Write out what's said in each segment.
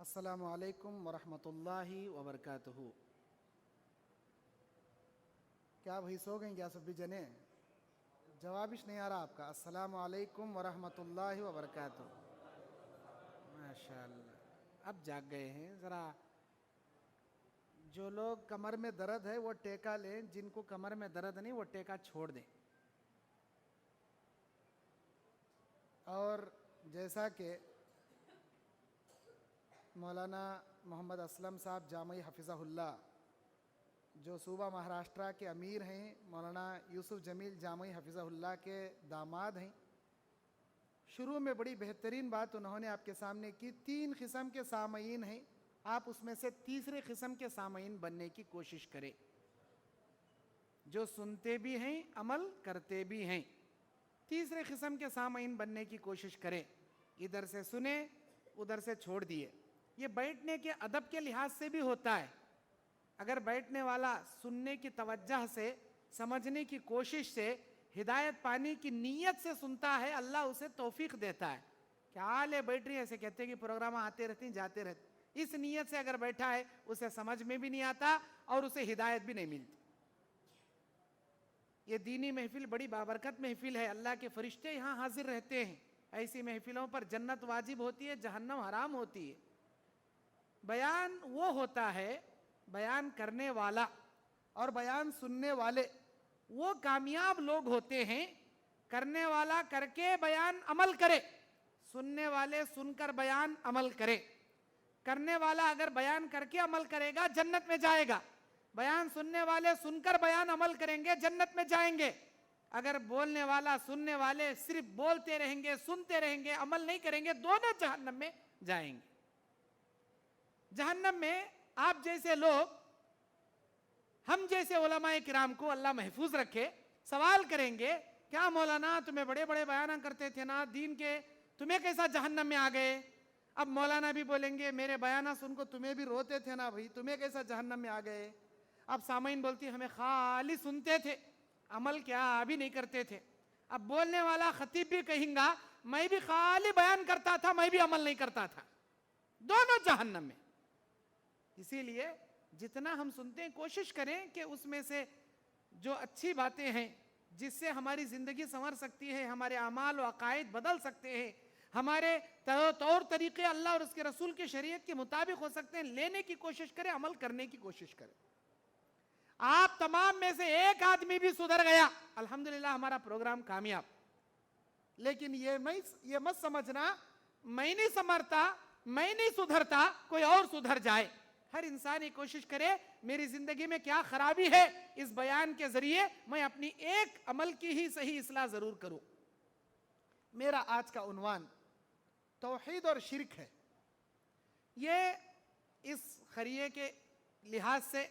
السلام علیکم ورحمۃ اللہ وبرکاتہ۔ کیا بھائی سو گئیں کیا سب بھی جنے؟ جواب نہیں آ رہا آپ کا۔ السلام علیکم ورحمۃ اللہ وبرکاتہ۔ ماشاء اللہ، اب جاگ گئے ہیں۔ ذرا جو لوگ کمر میں درد ہے وہ ٹیکا لیں، جن کو کمر میں درد نہیں وہ ٹیکا چھوڑ دیں۔ اور جیسا کہ مولانا محمد اسلم صاحب جامعی حفظہ اللہ جو صوبہ مہاراشٹرا کے امیر ہیں، مولانا یوسف جمیل جامعی حفظہ اللہ کے داماد ہیں، شروع میں بڑی بہترین بات انہوں نے آپ کے سامنے کی۔ 3 قسم کے سامعین ہیں، آپ اس میں سے تیسرے قسم کے سامعین بننے کی کوشش کریں، جو سنتے بھی ہیں عمل کرتے بھی ہیں۔ تیسرے قسم کے سامعین بننے کی کوشش کریں، ادھر سے سنیں ادھر سے چھوڑ دیے۔ یہ بیٹھنے کے ادب کے لحاظ سے بھی ہوتا ہے۔ اگر بیٹھنے والا سننے کی توجہ سے، سمجھنے کی کوشش سے، ہدایت پانے کی نیت سے سنتا ہے، اللہ اسے توفیق دیتا ہے۔ کیا لے بیٹھ رہی ہے، ایسے کہتے ہیں کہ پروگرام آتے رہتے ہیں جاتے رہتے ہیں۔ اس نیت سے اگر بیٹھا ہے اسے سمجھ میں بھی نہیں آتا اور اسے ہدایت بھی نہیں ملتی۔ یہ دینی محفل بڑی بابرکت محفل ہے، اللہ کے فرشتے یہاں حاضر رہتے ہیں۔ ایسی محفلوں پر جنت واجب ہوتی ہے، جہنم حرام ہوتی ہے۔ بیان وہ ہوتا ہے، بیان کرنے والا اور بیان سننے والے وہ کامیاب لوگ ہوتے ہیں۔ کرنے والا کر کے بیان عمل کرے، سننے والے سن کر بیان عمل کرے۔ کرنے والا اگر بیان کر کے عمل کرے گا جنت میں جائے گا، بیان سننے والے سن کر بیان عمل کریں گے جنت میں جائیں گے۔ اگر بولنے والا سننے والے صرف بولتے رہیں گے، سنتے رہیں گے، عمل نہیں کریں گے، دونوں جہنم میں جائیں گے۔ جہنم میں آپ جیسے لوگ، ہم جیسے علماء کرام کو اللہ محفوظ رکھے، سوال کریں گے کیا مولانا تمہیں بڑے بڑے بیانہ کرتے تھے نا دین کے، تمہیں کیسا جہنم میں آ گئے؟ اب مولانا بھی بولیں گے میرے بیانہ سن کو تمہیں بھی روتے تھے نا بھائی، تمہیں کیسا جہنم میں آ گئے؟ اب سامعین بولتی ہمیں خالی سنتے تھے، عمل کیا بھی نہیں کرتے تھے۔ اب بولنے والا خطیب بھی کہیں گا میں بھی خالی بیان کرتا تھا، میں بھی عمل نہیں کرتا تھا، دونوں جہنم میں۔ اسی لیے جتنا ہم سنتے ہیں کوشش کریں کہ اس میں سے جو اچھی باتیں ہیں جس سے ہماری زندگی سنور سکتی ہے، ہمارے اعمال و عقائد بدل سکتے ہیں، ہمارے طور طریقے اللہ اور اس کے رسول کی شریعت کے مطابق ہو سکتے ہیں، لینے کی کوشش کریں، عمل کرنے کی کوشش کریں۔ آپ تمام میں سے ایک آدمی بھی سدھر گیا الحمدللہ ہمارا پروگرام کامیاب۔ لیکن یہ مت سمجھنا میں نہیں سنورتا، میں نہیں سدھرتا، کوئی اور سدھر جائے۔ ہر انسان یہ کوشش کرے میری زندگی میں کیا خرابی ہے، اس بیان کے ذریعے میں اپنی ایک عمل کی ہی صحیح اصلاح ضرور کروں۔ میرا آج کا عنوان توحید اور شرک ہے۔ یہ اس خریے کے لحاظ سے،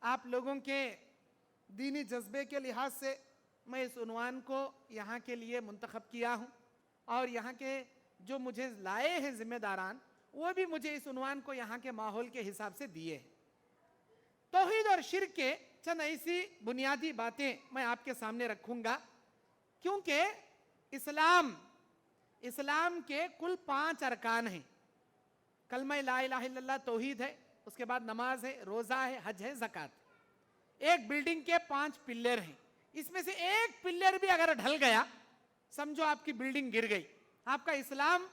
آپ لوگوں کے دینی جذبے کے لحاظ سے میں اس عنوان کو یہاں کے لیے منتخب کیا ہوں، اور یہاں کے جو مجھے لائے ہیں ذمہ داران وہ بھی مجھے اس عنوان کو یہاں کے ماحول کے حساب سے دیے ہیں۔ توحید اور شرک کے چند ایسی بنیادی باتیں میں آپ کے سامنے رکھوں گا، کیونکہ اسلام کے کل 5 ارکان ہیں۔ کلمہ لا الہ الا اللہ توحید ہے، اس کے بعد نماز ہے، روزہ ہے، حج ہے، زکوٰۃ۔ ایک بلڈنگ کے 5 پلر ہیں، اس میں سے ایک پلر بھی اگر ڈھل گیا سمجھو آپ کی بلڈنگ گر گئی، آپ کا اسلام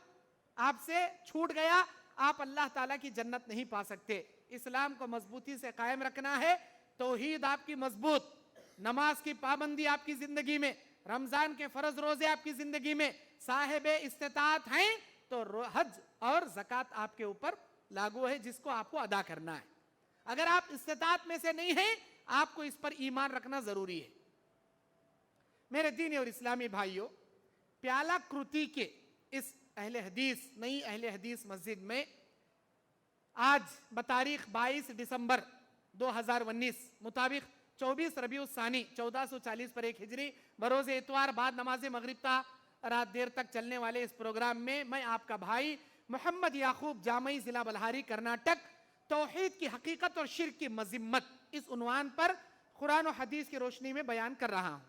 آپ سے چھوٹ گیا، آپ اللہ تعالیٰ کی جنت نہیں پا سکتے۔ اسلام کو مضبوطی سے قائم رکھنا ہے، توحید آپ کی مضبوط، نماز کی پابندی آپ کی زندگی میں، رمضان کے فرض روزے آپ کی زندگی میں، صاحب استطاعت ہیں تو حج اور زکوٰۃ آپ کے اوپر لاگو ہے جس کو آپ کو ادا کرنا ہے۔ اگر آپ استطاعت میں سے نہیں ہیں آپ کو اس پر ایمان رکھنا ضروری ہے۔ میرے دینی اور اسلامی بھائیوں، پیالہ کرتی کے اس نئی اہل حدیث مسجد میں آج بتاریخ 22 دسمبر 2019 مطابق 24 ربیع الثانی 1440 پر 1 ہجری بروز اتوار بعد نماز مغرب تا رات دیر تک چلنے والے اس پروگرام میں میں آپ کا بھائی محمد یعقوب جامعی ضلع بلہاری کرناٹک توحید کی حقیقت اور شرک کی مذمت اس عنوان پر قرآن و حدیث کی روشنی میں بیان کر رہا ہوں۔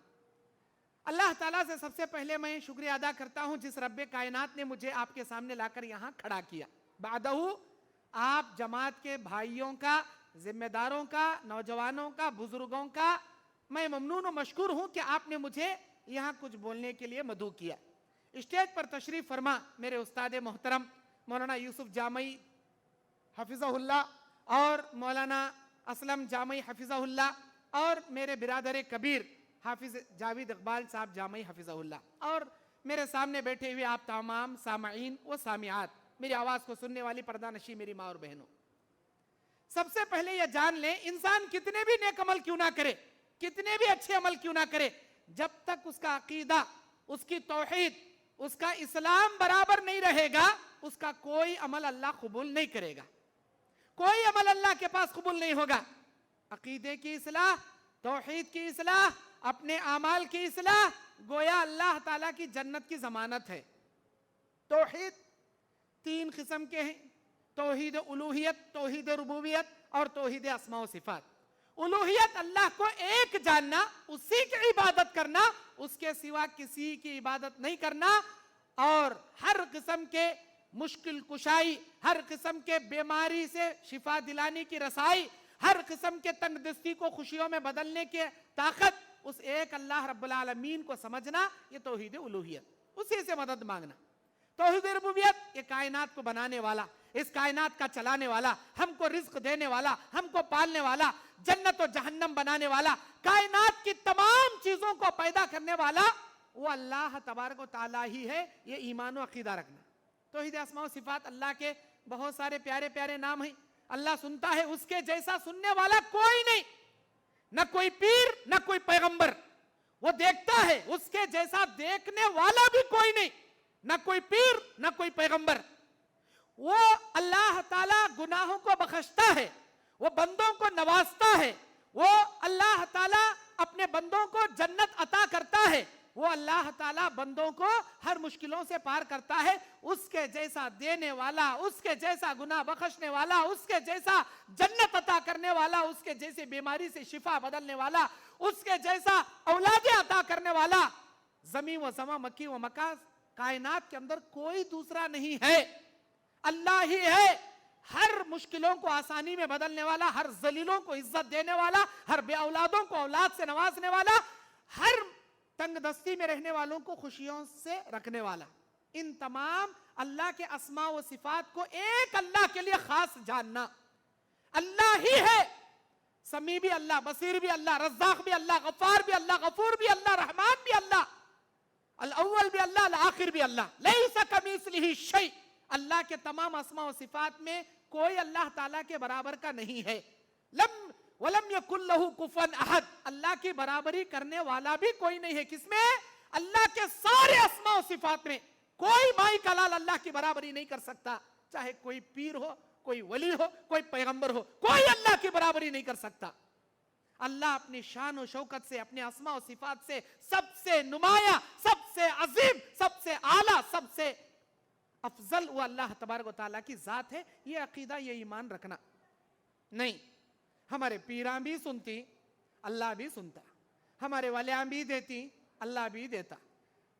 اللہ تعالیٰ سے سب سے پہلے میں شکریہ ادا کرتا ہوں جس رب کائنات نے مجھے آپ کے سامنے لا کر یہاں کھڑا کیا۔ بعدہ آپ جماعت کے بھائیوں کا، ذمہ داروں کا، نوجوانوں کا، بزرگوں کا میں ممنون و مشکور ہوں کہ آپ نے مجھے یہاں کچھ بولنے کے لیے مدعو کیا۔ اسٹیج پر تشریف فرما میرے استاد محترم مولانا یوسف جامعی حفظہ اللہ اور مولانا اسلم جامعی حفظہ اللہ اور میرے برادر کبیر حافظ جاوید اقبال صاحب جامعی حفظہ اللہ اور میرے سامنے بیٹھے ہوئے آپ تمام سامعین و سامعات، میری آواز کو سننے والی پردہ نشی میری ماں اور بہنوں، سب سے پہلے یہ جان لیں انسان کتنے بھی نیک عمل کیوں نہ کرے، کتنے بھی اچھے عمل کیوں نہ کرے، جب تک اس کا عقیدہ، اس کی توحید، اس کا اسلام برابر نہیں رہے گا، اس کا کوئی عمل اللہ قبول نہیں کرے گا، کوئی عمل اللہ کے پاس قبول نہیں ہوگا۔ عقیدے کی اصلاح، توحید کی اصلاح، اپنے اعمال کی اصلاح گویا اللہ تعالیٰ کی جنت کی ضمانت ہے۔ توحید 3 قسم کے ہیں، توحید الوہیت، توحید ربوبیت اور توحید اسماء و صفات۔ الوہیت اللہ کو ایک جاننا، اسی کی عبادت کرنا، اس کے سوا کسی کی عبادت نہیں کرنا، اور ہر قسم کے مشکل کشائی، ہر قسم کے بیماری سے شفا دلانے کی رسائی، ہر قسم کے تنگ دستی کو خوشیوں میں بدلنے کی طاقت اس ایک اللہ رب العالمین کو سمجھنا، یہ توحید الوہیت، اسی سے مدد مانگنا۔ توحید ربوبیت، یہ کائنات کو بنانے والا، اس کائنات کا چلانے والا، ہم کو رزق دینے والا، ہم کو پالنے والا، جنت و جہنم بنانے والا، کائنات کی تمام چیزوں کو پیدا کرنے والا وہ اللہ تبارک و تعالیٰ ہی ہے، یہ ایمان و عقیدہ رکھنا۔ توحید اسماء و صفات، اللہ کے بہت سارے پیارے پیارے نام ہیں، اللہ سنتا ہے، اس کے جیسا سننے والا کوئی نہیں، نہ کوئی پیر نہ کوئی پیغمبر، وہ دیکھتا ہے، اس کے جیسا دیکھنے والا بھی کوئی نہیں، نہ کوئی پیر نہ کوئی پیغمبر۔ وہ اللہ تعالیٰ گناہوں کو بخشتا ہے، وہ بندوں کو نوازتا ہے، وہ اللہ تعالیٰ اپنے بندوں کو جنت عطا کرتا ہے، وہ اللہ تعالیٰ بندوں کو ہر مشکلوں سے پار کرتا ہے، اس کے جیسا دینے والا، اس کے جیسا گناہ بخشنے والا، اس کے جیسا جنت عطا کرنے والا، اس کے جیسے بیماری سے شفا بدلنے والا، اس کے جیسا اولادیں عطا کرنے والا، زمین و زمان، مکی و مکہ، کائنات کے اندر کوئی دوسرا نہیں ہے، اللہ ہی ہے۔ ہر مشکلوں کو آسانی میں بدلنے والا، ہر ذلیلوں کو عزت دینے والا، ہر بے اولادوں کو اولاد سے نوازنے والا، ہر تنگ دستی میں رہنے والوں کو خوشیوں سے رکھنے والا۔ ان تمام اللہ کے اسماء و صفات کو ایک اللہ کے لیے خاص جاننا، اللہ ہی ہے، سمیع بھی اللہ، بصیر بھی اللہ، رزاق بھی اللہ، غفار بھی اللہ، غفور بھی اللہ، رحمان بھی اللہ، الاول بھی اللہ، الآخر بھی اللہ، لیس کمثلہ شیء، اللہ کے تمام اسماء و صفات میں کوئی اللہ تعالیٰ کے برابر کا نہیں ہے۔ وَلَمْ يَكُنْ لَهُ كُفُوًا أَحَدٌ، اللہ کی برابری کرنے والا بھی کوئی نہیں ہے، کس میں؟ اللہ کے سارے اسماء و صفات میں کوئی مائی کلال اللہ کی برابری نہیں کر سکتا، چاہے کوئی پیر ہو، کوئی ولی ہو، کوئی پیغمبر ہو، کوئی اللہ کی برابری نہیں کر سکتا۔ اللہ اپنی شان و شوکت سے، اپنے اسماء و صفات سے سب سے نمایاں، سب سے عظیم، سب سے اعلیٰ، سب سے افضل وہ اللہ تبارک و تعالیٰ کی ذات ہے۔ یہ عقیدہ، یہ ایمان رکھنا نہیں۔ ہمارے پیراں بھی سنتی، اللہ بھی سنتا، ہمارے ولیاں بھی دیتی، اللہ بھی دیتا،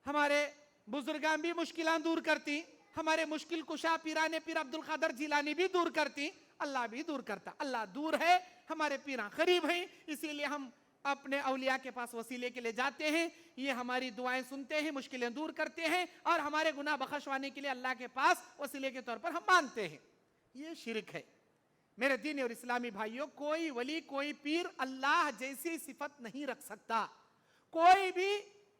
ہمارے بزرگاں بھی مشکلان دور کرتی، ہمارے مشکل کشا پیران پیر عبد القادر جیلانی بھی دور کرتی، اللہ بھی دور کرتا۔ اللہ دور ہے، ہمارے پیراں قریب ہیں، اسی لیے ہم اپنے اولیاء کے پاس وسیلے کے لیے جاتے ہیں، یہ ہماری دعائیں سنتے ہیں، مشکلیں دور کرتے ہیں، اور ہمارے گناہ بخشوانے کے لیے اللہ کے پاس وسیلے کے طور پر ہم مانتے ہیں۔ یہ شرک ہے۔ میرے دینی اور اسلامی بھائیوں، کوئی ولی، کوئی پیر اللہ جیسی صفت نہیں رکھ سکتا۔ کوئی بھی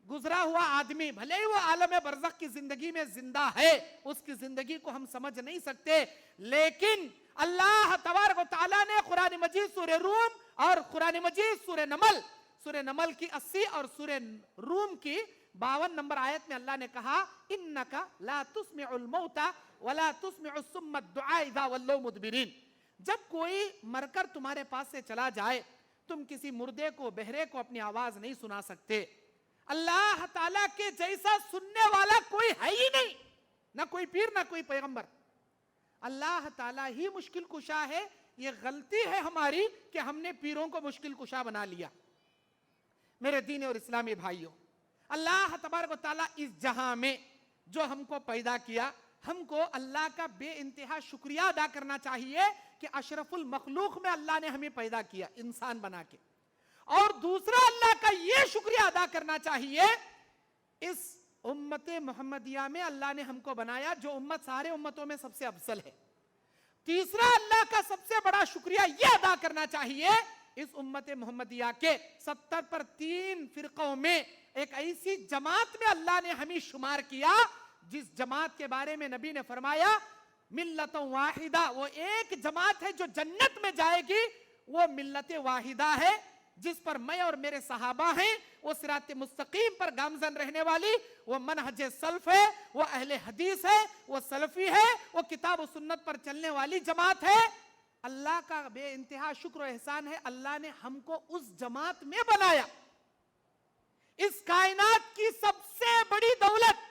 گزرا ہوا آدمی، بھلے ہی وہ عالم برزخ کی زندگی میں زندہ ہے، اس کی زندگی کو ہم سمجھ نہیں سکتے، لیکن اللہ تبارک و تعالیٰ نے قرآن مجید سورہ روم اور قرآن مجید سورہ نمل کی 80 اور سورہ روم کی 52 نمبر آیت میں اللہ نے کہا، اِنَّكَ لَا تُسْمِعُ الْمَوْتَ وَلَا تُسْمِعُ الصُّمَّ الدُّعَاءَ إِذَا وَلَّوْا مُدْبِرِينَ۔ جب کوئی مر کر تمہارے پاس سے چلا جائے، تم کسی مردے کو، بہرے کو اپنی آواز نہیں سنا سکتے۔ اللہ تعالیٰ کے جیسا سننے والا کوئی ہے ہی نہیں، نہ کوئی پیر نہ کوئی پیغمبر۔ اللہ تعالیٰ ہی مشکل کشا ہے۔ یہ غلطی ہے ہماری کہ ہم نے پیروں کو مشکل کشا بنا لیا۔ میرے دین اور اسلامی بھائیوں، اللہ تبارک و تعالیٰ اس جہاں میں جو ہم کو پیدا کیا، ہم کو اللہ کا بے انتہا شکریہ ادا کرنا چاہیے کہ اشرف المخلوق میں اللہ نے ہمیں پیدا کیا انسان بنا کے، اور دوسرا اللہ کا یہ شکریہ ادا کرنا چاہیے اس امت محمدیہ میں اللہ نے ہم کو بنایا جو امت سارے امتوں میں سب سے افضل ہے۔ تیسرا اللہ کا سب سے بڑا شکریہ یہ ادا کرنا چاہیے اس امت محمدیہ کے 70 پر 3 فرقوں میں ایک ایسی جماعت میں اللہ نے ہمیں شمار کیا جس جماعت کے بارے میں نبی نے فرمایا ملت واحدہ، وہ ایک جماعت ہے جو جنت میں جائے گی، وہ ملت واحدہ ہے جس پر میں اور میرے صحابہ ہیں، وہ صراط مستقیم پر گامزن رہنے والی، وہ منہج سلف ہے، وہ اہل حدیث ہے، وہ سلفی ہے، وہ کتاب و سنت پر چلنے والی جماعت ہے۔ اللہ کا بے انتہا شکر و احسان ہے، اللہ نے ہم کو اس جماعت میں بنایا۔ اس کائنات کی سب سے بڑی دولت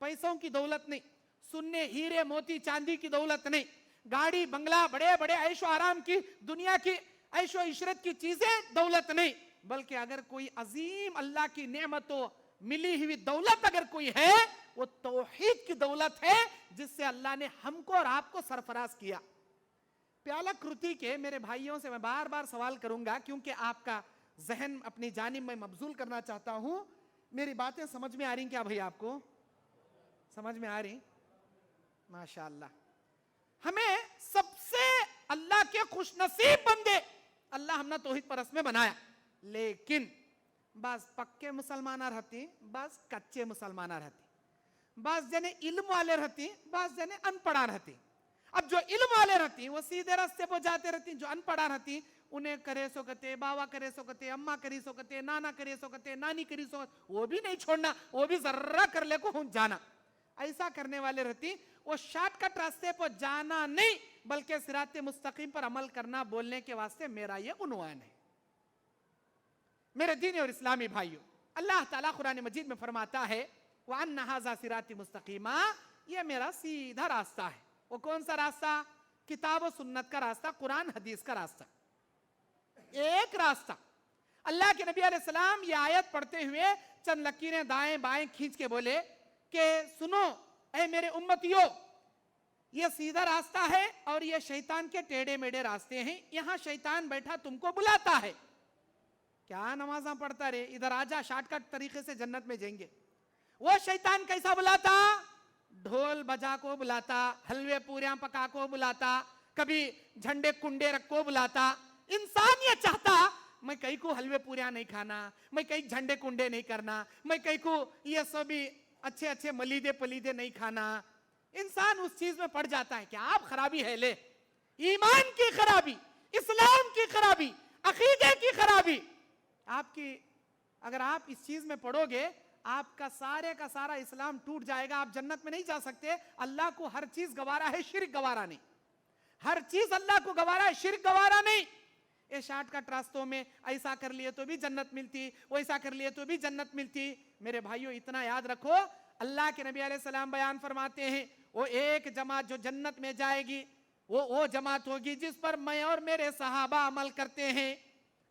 پیسوں کی دولت نہیں، سننے ہیرے موتی چاندی کی دولت نہیں، گاڑی بنگلہ بڑے بڑے عیش و آرام کی دنیا کی عیش و عشرت کی چیزیں دولت نہیں، بلکہ اگر کوئی عظیم اللہ کی نعمتوں ملی ہوئی دولت اگر کوئی ہے وہ توحید کی دولت ہے جس سے اللہ نے ہم کو اور آپ کو سرفراز کیا۔ پیالہ کرتی کے میرے بھائیوں سے میں بار بار سوال کروں گا کیونکہ آپ کا ذہن اپنی جانب میں مبذول کرنا چاہتا ہوں۔ میری باتیں سمجھ میں آ رہی ہیں کیا بھائی؟ آپ کو سمجھ میں آ رہی؟ ماشاءاللہ۔ ہمیں سب سے اللہ کے خوش نصیب بندے اللہ ہم نے توحید پرست میں بنایا، لیکن بعض پکے مسلمانہ رہتی، بعض کچے مسلمانہ رہتی، بعض جنے علم والے رہتی، بعض جنے ان پڑھا رہتی۔ اب جو علم والے رہتی وہ سیدھے راستے پہ جاتے رہتی، جو ان پڑھا رہتی انہیں کرے سو کتے، باوا کرے سو کتے، اماں کری سو کتے، نانا کرے سو کتے، نانی کری سو کتے، وہ بھی نہیں چھوڑنا، وہ بھی ذرہ کر لے کو ہوں جانا۔ ایسا کرنے والے رہتی، وہ شارٹ کٹ راستے پر جانا نہیں بلکہ صراط مستقیم پر عمل کرنا بولنے کے واسطے میرا یہ عنوان ہے۔ میرے دینی اور اسلامی بھائیوں، اللہ تعالیٰ قرآن مجید میں فرماتا ہے وَأَنَّ هَذَا صِرَاطِ مُسْتَقِيمًا، یہ میرا سیدھا راستہ ہے۔ وہ کون سا راستہ؟ کتاب و سنت کا راستہ، قرآن حدیث کا راستہ، ایک راستہ۔ اللہ کے نبی علیہ السلام یہ آیت پڑھتے ہوئے چند لکیریں دائیں بائیں کھینچ کے بولے کہ سنو اے میرے امتیوں، یہ سیدھا راستہ ہے اور یہ شیطان کے ٹیڑے میڑے راستے ہیں، یہاں شیطان بیٹھا تم کو بلاتا ہے۔ کیا نمازاں پڑھتا رہے، ادھر آجا، شارٹ کٹ طریقے سے جنت میں جائیں گے۔ وہ شیطان کیسا بلاتا؟ ڈھول بجا کو بلاتا، حلوے پوریاں پکا کو بلاتا، کبھی جھنڈے کنڈے رکھ کو بلاتا۔ انسان یہ چاہتا میں کئی کو حلوے پوریاں نہیں کھانا، میں کئی جھنڈے کنڈے نہیں کرنا، میں کئی کو یہ سبھی اچھے اچھے ملیدے پلیدے نہیں کھانا۔ انسان اس چیز میں پڑ جاتا ہے کہ آپ خرابی ہے لے، ایمان کی خرابی، اسلام کی خرابی، عقیدے کی خرابی۔ آپ کی اگر آپ اس چیز میں پڑو گے آپ کا سارا اسلام ٹوٹ جائے گا، آپ جنت میں نہیں جا سکتے۔ اللہ کو ہر چیز گوارا ہے، شرک گوارا نہیں۔ ہر چیز اللہ کو گوارا ہے، شرک گوارا نہیں۔ یہ شارٹ کٹ راستوں میں ایسا کر لیے تو بھی جنت ملتی، ویسا کر لیے تو بھی جنت ملتی۔ میرے بھائیوں اتنا یاد رکھو، اللہ کے نبی علیہ السلام بیان فرماتے ہیں وہ ایک جماعت جو جنت میں جائے گی وہ جماعت ہوگی جس پر میں اور میرے صحابہ عمل کرتے ہیں۔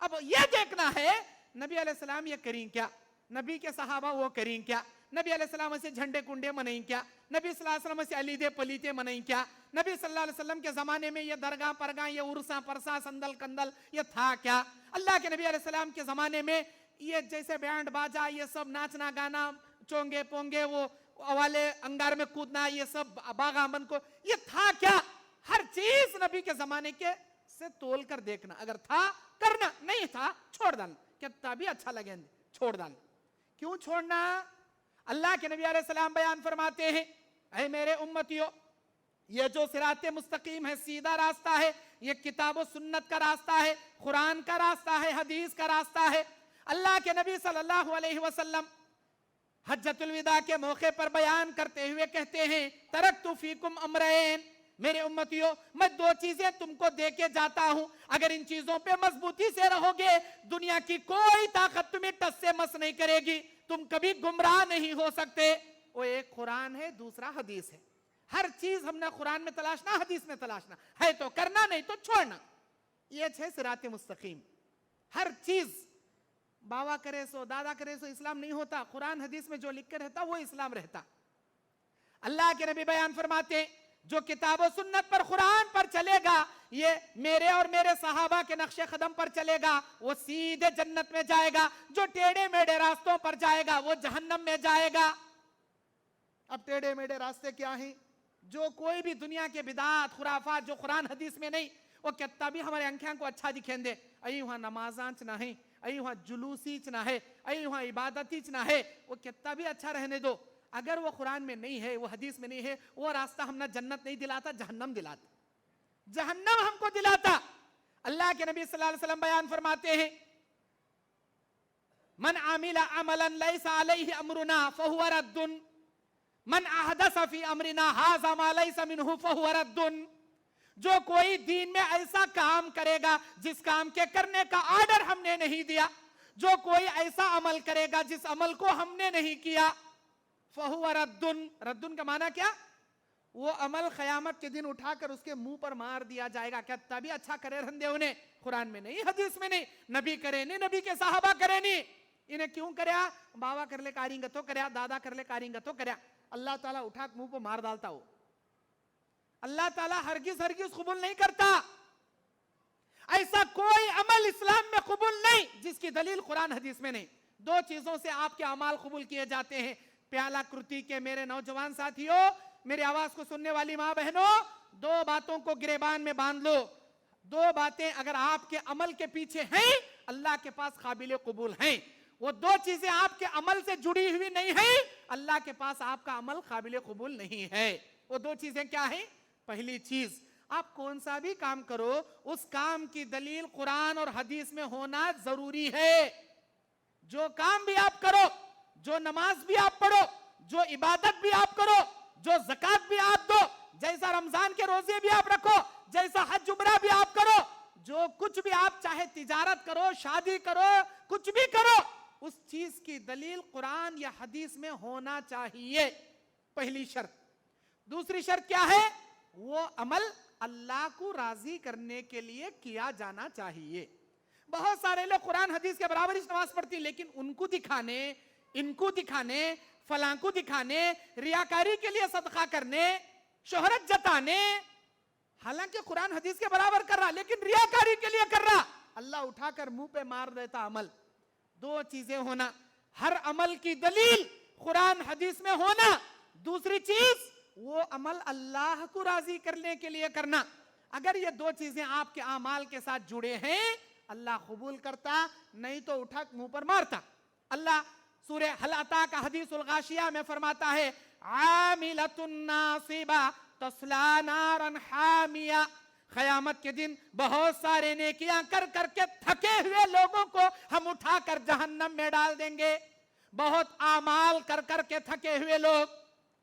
اب یہ دیکھنا ہے نبی علیہ السلام یہ کریں کیا، نبی کے صحابہ وہ کریں کیا، نبی علیہ السلام سے جھنڈے کنڈے منائیں کیا، نبی صلی اللہ علیہ وسلم سے علیدے پلیتے منائیں کیا، نبی صلی اللہ علیہ وسلم کے زمانے میں یہ درگاہ پرگاہ، یہ عرصہ پرسا، سندل کندل یہ تھا کیا؟ اللہ کے نبی علیہ السلام کے زمانے میں یہ جیسے بینڈ باجا، یہ سب ناچنا گانا، چونگے پونگے، وہ والے انگار میں کودنا، یہ سب باغ آمن کو، یہ تھا کیا؟ ہر چیز نبی کے زمانے کے سے تول کر دیکھنا، اگر تھا کرنا، نہیں تھا چھوڑ ڈالنا، کتنا بھی اچھا لگے چھوڑ ڈالنا۔ کیوں چھوڑنا؟ اللہ کے نبی علیہ السلام بیان فرماتے ہیں اے میرے امتیوں، یہ جو صراط مستقیم ہے، سیدھا راستہ ہے، یہ کتاب و سنت کا راستہ ہے، قرآن کا راستہ ہے، حدیث کا راستہ ہے۔ اللہ کے نبی صلی اللہ علیہ وسلم حجۃ الوداع کے موقع پر بیان کرتے ہوئے کہتے ہیں ترکت فیکم امرین، میرے امتیوں میں دو چیزیں تم کو دے کے جاتا ہوں، اگر ان چیزوں پہ مضبوطی سے رہو گے دنیا کی کوئی طاقت تمہیں ٹس سے مس نہیں کرے گی، تم کبھی گمراہ نہیں ہو سکتے۔ وہ ایک قرآن ہے، دوسرا حدیث ہے۔ ہر چیز ہم نے قرآن میں تلاشنا، حدیث میں تلاشنا ہے، تو کرنا نہیں تو چھوڑنا۔ یہ ہے صراط مستقیم۔ ہر چیز باوا کرے سو دادا کرے سو اسلام نہیں ہوتا، قرآن حدیث میں جو لکھ کے رہتا وہ اسلام رہتا۔ اللہ کے نبی بیان فرماتے ہیں جو کتاب و سنت پر قرآن پر چلے گا, یہ میرے اور میرے صحابہ کے نقش قدم پر چلے گا, وہ سیدھے جنت میں جائے گا. جو ٹیڑے میڑے راستوں پر جائے گا وہ جہنم میں جائے گا. اب ٹیڑے میڑے راستے کیا ہیں؟ جو کوئی بھی دنیا کے بدعات خرافات جو قرآن حدیث میں نہیں, وہ کتا بھی ہمارے انکھیاں کو اچھا دکھیں دے, ای وہاں نمازاں چ نہ ہیں, ای وہاں جلوسی چ نہ ہے, ای وہاں عبادتی چ نہ ہے, وہ کتا بھی اچھا رہنے دو. اگر وہ قرآن میں نہیں ہے, وہ حدیث میں نہیں ہے, وہ راستہ ہم نہ جنت نہیں دلاتا, جہنم دلاتا, جہنم ہم کو دلاتا. اللہ کے نبی صلی اللہ علیہ وسلم بیان فرماتے ہیں من عمل عملا لیس علیہ امرنا فہو رد, من احدث فی امرنا ھذا ما لیس منہ فہو رد. جو کوئی دین میں ایسا کام کرے گا جس کام کے کرنے کا آرڈر ہم نے نہیں دیا, جو کوئی ایسا عمل کرے گا جس عمل کو ہم نے نہیں کیا, فہو رد. ردن کا معنی کیا؟ وہ عمل قیامت کے دن اٹھا کر اس کے منہ پر مار دیا جائے گا. کہتا بھی اچھا کرے رہندے انہیں, قرآن میں نہیں, حدیث میں نہیں, نبی کرے نہیں, نبی کے صحابہ کرے نہیں. انہیں کیوں کریا؟ بابا کر لے کاریں گا تو کریا, دادا کر لے کاریں گا تو کریا. اللہ تعالیٰ اٹھا کے منہ پر مار ڈالتا ہو. اللہ تعالیٰ ہرگز ہرگز قبول نہیں کرتا. ایسا کوئی عمل اسلام میں قبول نہیں جس کی دلیل قرآن حدیث میں نہیں. دو چیزوں سے آپ کے اعمال قبول کیے جاتے ہیں. پیالہ کرتی کے میرے نوجوان ساتھیوں, میری آواز کو سننے والی ماں بہنوں, دو باتوں کو گریبان میں باندھ لو. دو باتیں اگر آپ کے عمل کے پیچھے ہیں, اللہ کے پاس قابل قبول ہیں. وہ دو چیزیں آپ کے عمل سے جڑی ہوئی نہیں ہیں, اللہ کے پاس آپ کا عمل قابل قبول نہیں ہے. وہ دو چیزیں کیا ہیں؟ پہلی چیز, آپ کون سا بھی کام کرو, اس کام کی دلیل قرآن اور حدیث میں ہونا ضروری ہے. جو کام بھی آپ کرو, جو نماز بھی آپ پڑھو, جو عبادت بھی آپ کرو, جو زکوٰۃ بھی آپ دو, جیسا رمضان کے روزے بھی آپ رکھو, جیسا حج عمرہ بھی آپ کرو, جو کچھ بھی آپ چاہے تجارت کرو, شادی کرو, کچھ بھی کرو, اس چیز کی دلیل قرآن یا حدیث میں ہونا چاہیے. پہلی شرط. دوسری شرط کیا ہے؟ وہ عمل اللہ کو راضی کرنے کے لیے کیا جانا چاہیے. بہت سارے لوگ قرآن حدیث کے برابر اس نماز پڑھتی, لیکن ان کو دکھانے, ان کو دکھانے, فلاں کو دکھانے, ریاکاری کے لیے صدقہ کرنے, شہرت جتانے, حالانکہ قرآن حدیث کے برابر کر رہا لیکن ریاکاری کے لیے کر رہا, اللہ اٹھا کر منہ پہ مار دیتا عمل. دو چیزیں ہونا, ہر عمل کی دلیل قرآن حدیث میں ہونا. دوسری چیز, وہ عمل اللہ کو راضی کرنے کے لیے کرنا. اگر یہ دو چیزیں آپ کے اعمال کے ساتھ جڑے ہیں, اللہ قبول کرتا, نہیں تو اٹھا منہ پر مارتا. اللہ سورہ حل اتاک حدیث الغاشیہ میں فرماتا ہے عاملۃ ناصبہ تصلی نارا حامیہ. قیامت کے دن بہت سارے نیکیاں کر کر کے تھکے ہوئے لوگوں کو ہم اٹھا کر جہنم میں ڈال دیں گے. بہت اعمال کر کر کے تھکے ہوئے لوگ,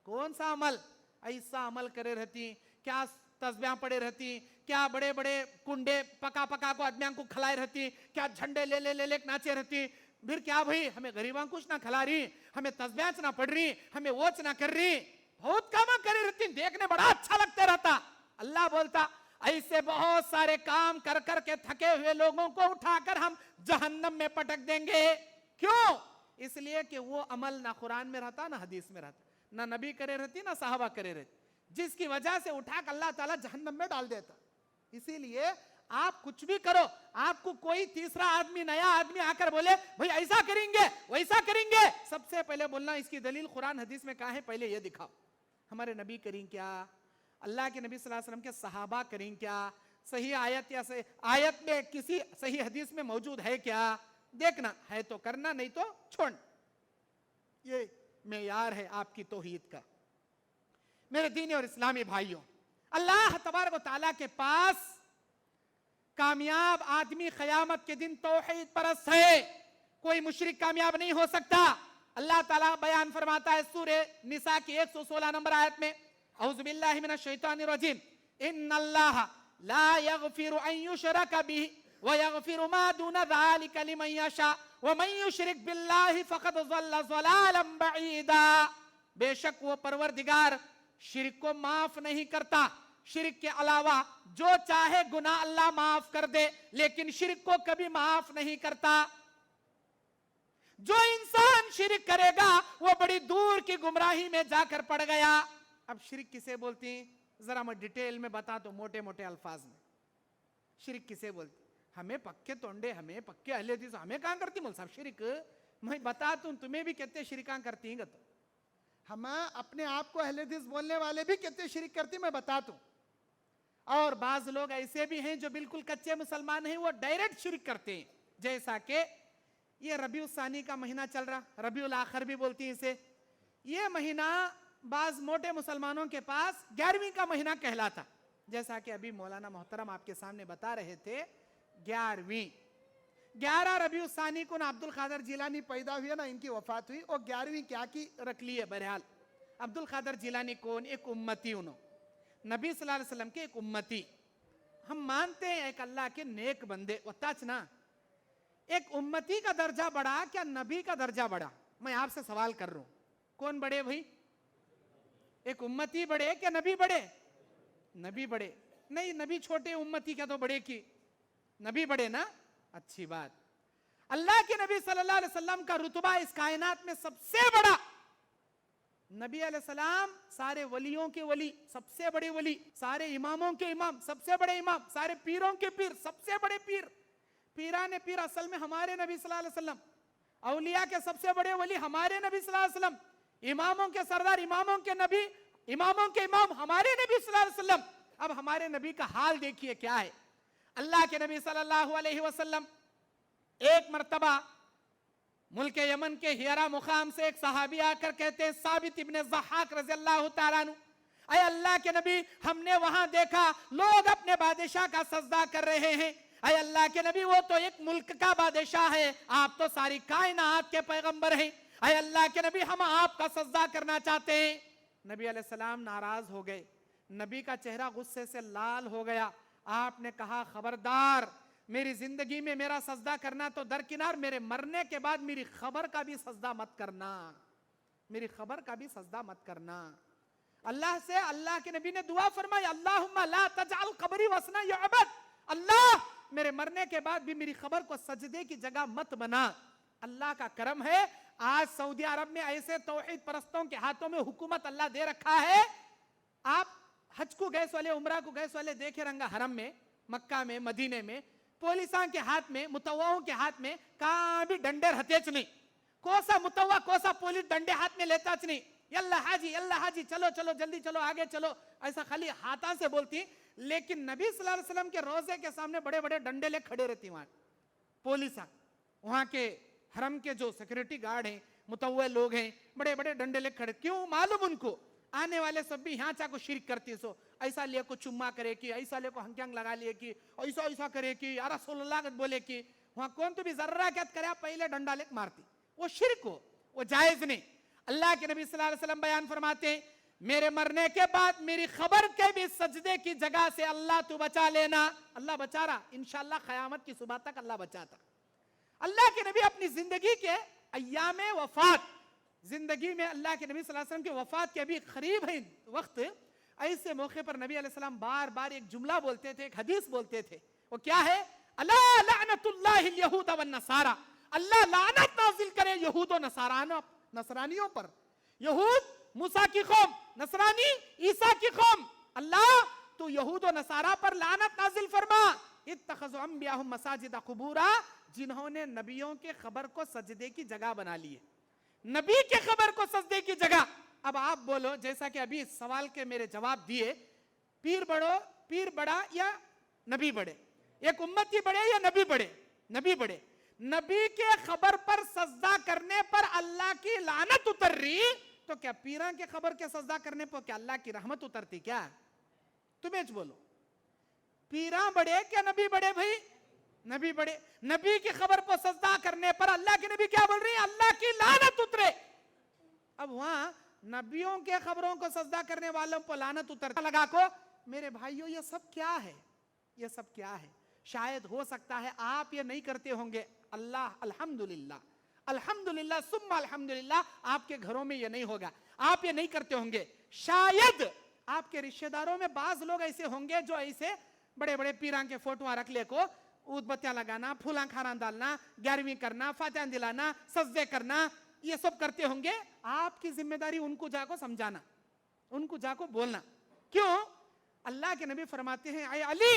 کون سا عمل؟ ایسا عمل کرے رہتی, کیا تسبیحاں پڑے رہتی, کیا بڑے بڑے کنڈے پکا پکا کو آدمیاں کو کھلائے رہتی, کیا جھنڈے لے لے لے لے ناچے رہتی. پھر کیا بھئی, ہمیں غریباں کچھ نہ کھلا رہی, ہمیں تسبیحاں نہ پڑھ رہی, ہمیں ووچ نہ کر رہی, بہت کام کرے رہتی, دیکھنے بڑا اچھا لگتا رہتا. اللہ بولتا ایسے بہت سارے کام کر کر کے تھکے ہوئے لوگوں کو اٹھا کر ہم جہنم میں پٹک دیں گے. کیوں؟ اس لیے کہ وہ عمل نہ قرآن میں رہتا, نہ حدیث میں رہتا, نہ نبی کرے رہتی, نہ صحابہ کرے رہتی, جس کی وجہ سے اٹھا کر اللہ تعالیٰ جہنم میں ڈال دیتا. اسی لیے آپ کچھ بھی کرو, آپ کو کوئی تیسرا آدمی, نیا آدمی آ کر بولے بھئی ایسا کریں گے ویسا کریں گے, سب سے پہلے بولنا اس کی دلیل قرآن حدیث میں کہاں ہے, پہلے یہ دکھاؤ. ہمارے نبی کریں کیا, اللہ کے نبی صلی اللہ علیہ وسلم کے صحابہ کریں کیا, صحیح آیت یا آیت میں کسی صحیح حدیث میں موجود ہے کیا, دیکھنا ہے تو کرنا, نہیں تو چھوڑ. یہ معیار ہے آپ کی توحید کا. میرے دینی اور اسلامی بھائیوں, اللہ تبارک و تعالیٰ کے پاس کامیاب آدمی قیامت کے دن توحید پرست ہے, کوئی مشرک کامیاب نہیں ہو سکتا. اللہ تعالیٰ بیان فرماتا ہے سورہ نساء کی 116 نمبر آیت میں, اعوذ باللہ من الشیطان الرجیم, ان اللہ لا یغفر ان یشرک بہ ویغفر ما دون ذلک لمن یشاء ومن یشرک باللہ فقد ضل ضلالا بعیدا. بے شک وہ پروردگار شرک کو معاف نہیں کرتا, شرک کے علاوہ جو چاہے گناہ اللہ معاف کر دے, لیکن شرک کو کبھی معاف نہیں کرتا. جو انسان شرک کرے گا وہ بڑی دور کی گمراہی میں جا کر پڑ گیا. اب شرک کسے بولتی ہیں؟ ذرا میں ڈیٹیل میں بتا تو موٹے موٹے الفاظ میں شرک کسے بولتی؟ ہمیں پکے تونڈے، ہمیں پکے اہل حدیث، ہمیں کہاں کرتی مول صاحب شرک؟ میں بتا توں تمہیں بھی کہتے شرکاں کرتی ہیں گا، تو ہم اپنے آپ کو اہل حدیث بولنے والے بھی کہتے شرک کرتی، میں بتا توں. اور بعض لوگ ایسے بھی ہیں جو بالکل کچے مسلمان ہیں، وہ ڈائریکٹ شرک کرتے ہیں. جیسا کہ یہ ربیع الثانی کا مہینہ چل رہا، ربیع الاخر بھی بولتی ہیں اسے. یہ مہینہ بعض موٹے مسلمانوں کے پاس 11ویں کا مہینہ کہلاتا، جیسا کہ ابھی مولانا محترم آپ کے سامنے بتا رہے تھے. 11 ربیع الثانی کو نا عبد القادر جیلانی پیدا ہوئے نا، ان کی وفات ہوئی، اور 11ویں کیا کی رکھ لی ہے. بہرحال عبد القادر جیلانی کون؟ ایک امتی، انہوں نبی صلی اللہ علیہ وسلم کے ایک امتی. ہم مانتے ہیں ایک اللہ کے نیک بندے، وتاچ نا ایک امتی کا درجہ بڑھا کیا نبی کا درجہ بڑھا؟ میں آپ سے سوال کر رہا ہوں، کون بڑے بھائی؟ ایک امتی بڑے کیا نبی بڑے؟ نبی بڑے. نہیں، نبی چھوٹے، امتی کیا تو بڑے کی؟ نبی بڑے نا. اچھی بات. اللہ کے نبی صلی اللہ علیہ وسلم کا رتبہ اس کائنات میں سب سے بڑا. نبی علیہ السلام سارے ولیوں کے ولی، سب سے بڑے ولی، سارے اماموں کے امام، سب سے بڑے امام، سارے پیروں کے پیر، سب سے بڑے پیر. پیران پیر اصل میں ہمارے نبی صلی اللہ علیہ وسلم. اولیاء کے سب سے بڑے ولی ہمارے نبی صلی اللہ علیہ وسلم. اماموں کے سردار، اماموں کے نبی، اماموں کے امام ہمارے نبی صلی اللہ علیہ وسلم. اب ہمارے نبی کا حال دیکھیے کیا ہے. اللہ کے نبی صلی اللہ علیہ وسلم ایک مرتبہ ملک یمن کے ہیرا مقام سے ایک صحابی آ کر کہتے ہیں، ثابت ابن ضحاک رضی اللہ تعالیٰ عنہ، اے اللہ کے نبی، ہم نے وہاں دیکھا لوگ اپنے بادشاہ کا سجدہ کر رہے ہیں. اے اللہ کے نبی، وہ تو ایک ملک کا بادشاہ ہے، آپ تو ساری کائنات کے پیغمبر ہیں. اے اللہ کے نبی، ہم آپ کا سجدہ کرنا چاہتے ہیں. نبی علیہ السلام ناراض ہو گئے. نبی کا چہرہ غصے سے لال ہو گیا. آپ نے کہا، خبردار، میری زندگی میں میرا سجدہ کرنا تو درکنار، میرے مرنے کے بعد میری خبر کا بھی سجدہ مت کرنا، میری خبر کا بھی سجدہ مت کرنا. اللہ سے اللہ کے نبی نے دعا فرمائی، اللہم لا تجعل قبری وثنا یعبد. اللہ، میرے مرنے کے بعد بھی میری خبر کو سجدے کی جگہ مت بنا. اللہ کا کرم ہے، آج سعودی عرب میں ایسے توحید پرستوں کے ہاتھوں میں حکومت اللہ دے رکھا ہے. آپ حج کو گئے والے، عمرہ کو گئے والے دیکھے رنگا حرم میں، مکہ میں، مدینے میں، پولیساں کے ہاتھ میں، متواؤں کے ہاتھ میں کہاں بھی ڈنڈے رہتے چ نہیں. کوسا متوا، کوسا پولیس ڈنڈے ہاتھ میں لیتا چ نہیں. یلا حاجی، یلا حاجی، چلو چلو جلدی چلو، آگے چلو، ایسا خالی ہاتھاں سے بولتی. لیکن نبی صلی اللہ علیہ وسلم کے روزے کے سامنے بڑے بڑے ڈنڈے لے کھڑے رہتی وہاں پولیساں. وہاں کے حرم کے جو سیکورٹی گارڈ ہیں، متوع لوگ ہیں، بڑے بڑے ڈنڈے لے کھڑے. کیوں؟ معلوم ان کو آنے والے سب بھی یہاں چاہ کو شرک کرتی سو، ایسا لے کو چمہ کرے کی، ایسا لے کو ہنکیانگ لگا لیے کی، ایسا ایسا کرے کی، یا رسول اللہ بولے کی. وہاں کون تو بھی ذرہ کہت کرے پہلے ڈنڈا لے مارتی. وہ شرک ہو، وہ جائز نہیں. اللہ کے نبی صلی اللہ علیہ وسلم بیان فرماتے ہیں، میرے مرنے کے بعد میری خبر کے بھی سجدے کی جگہ سے اللہ تو بچا لینا. اللہ بچا رہا، انشاءاللہ قیامت کی صبح تک اللہ بچاتا. اللہ کے نبی اپنی زندگی کے ایام وفات، زندگی میں اللہ کے نبی صلی اللہ علیہ وسلم کی وفات کے ابھی قریب ہے وقت، ایسے موقع پر نبی علیہ السلام بار بار ایک جملہ بولتے تھے، ایک حدیث بولتے تھے. وہ کیا ہے؟ الا لعنت اللہ الیہود والنصارى، اللہ لعنت نازل کرے یہود و نصرانیوں پر. یہود موسیٰ کی قوم، نصرانی عیسیٰ کی قوم. اللہ تو یہود و نصارہ پر لعنت نازل فرما. اتخذوا انبیاءہم مساجد قبورا، جنہوں نے نبیوں کے قبر کو سجدے کی جگہ بنا لیے، نبی کے قبر کو سجدے کی جگہ. اب آپ بولو، جیسا کہ ابھی سوال کے میرے جواب دیے، پیر بڑا یا نبی بڑے؟ ایک امتی بڑے یا نبی بڑے؟ نبی بڑے. نبی کے قبر پر سجدہ کرنے پر اللہ کی لعنت اتر رہی، تو کیا پیران کے قبر کے سجدہ کرنے پر کیا اللہ کی رحمت اترتی کیا؟ تمہیں بولو، پیران بڑے کیا نبی بڑے بھائی؟ نبی بڑے. نبی کی قبر پر سجدہ کرنے پر اللہ کے نبی کیا بول رہی ہیں؟ اللہ کی لعنت اترے. اب وہاں نبیوں کے قبروں کو سجدہ کرنے والوں پر لعنت اترتا لگا کو. میرے بھائیوں، یہ سب کیا ہے؟ یہ سب کیا ہے؟ شاید ہو سکتا ہے آپ یہ نہیں کرتے ہوں گے. اللہ الحمدللہ، الحمدللہ ثم الحمدللہ، آپ کے گھروں میں یہ نہیں ہوگا، آپ یہ نہیں کرتے ہوں گے. شاید آپ کے رشتہ داروں میں بعض لوگ ایسے ہوں گے جو ایسے بڑے بڑے پیران کے فوٹوਆਂ رکھ لے کو اود بتیاں لگانا، پھولاں کھاران ڈالنا، 11ویں کرنا، فاتحہ دلانا، سجدے کرنا، یہ سب کرتے ہوں گے. آپ کی ذمہ داری ان کو جا کو سمجھانا. ان کو جا کو بولنا. کیوں؟ اللہ کے نبی فرماتے ہیں اے علی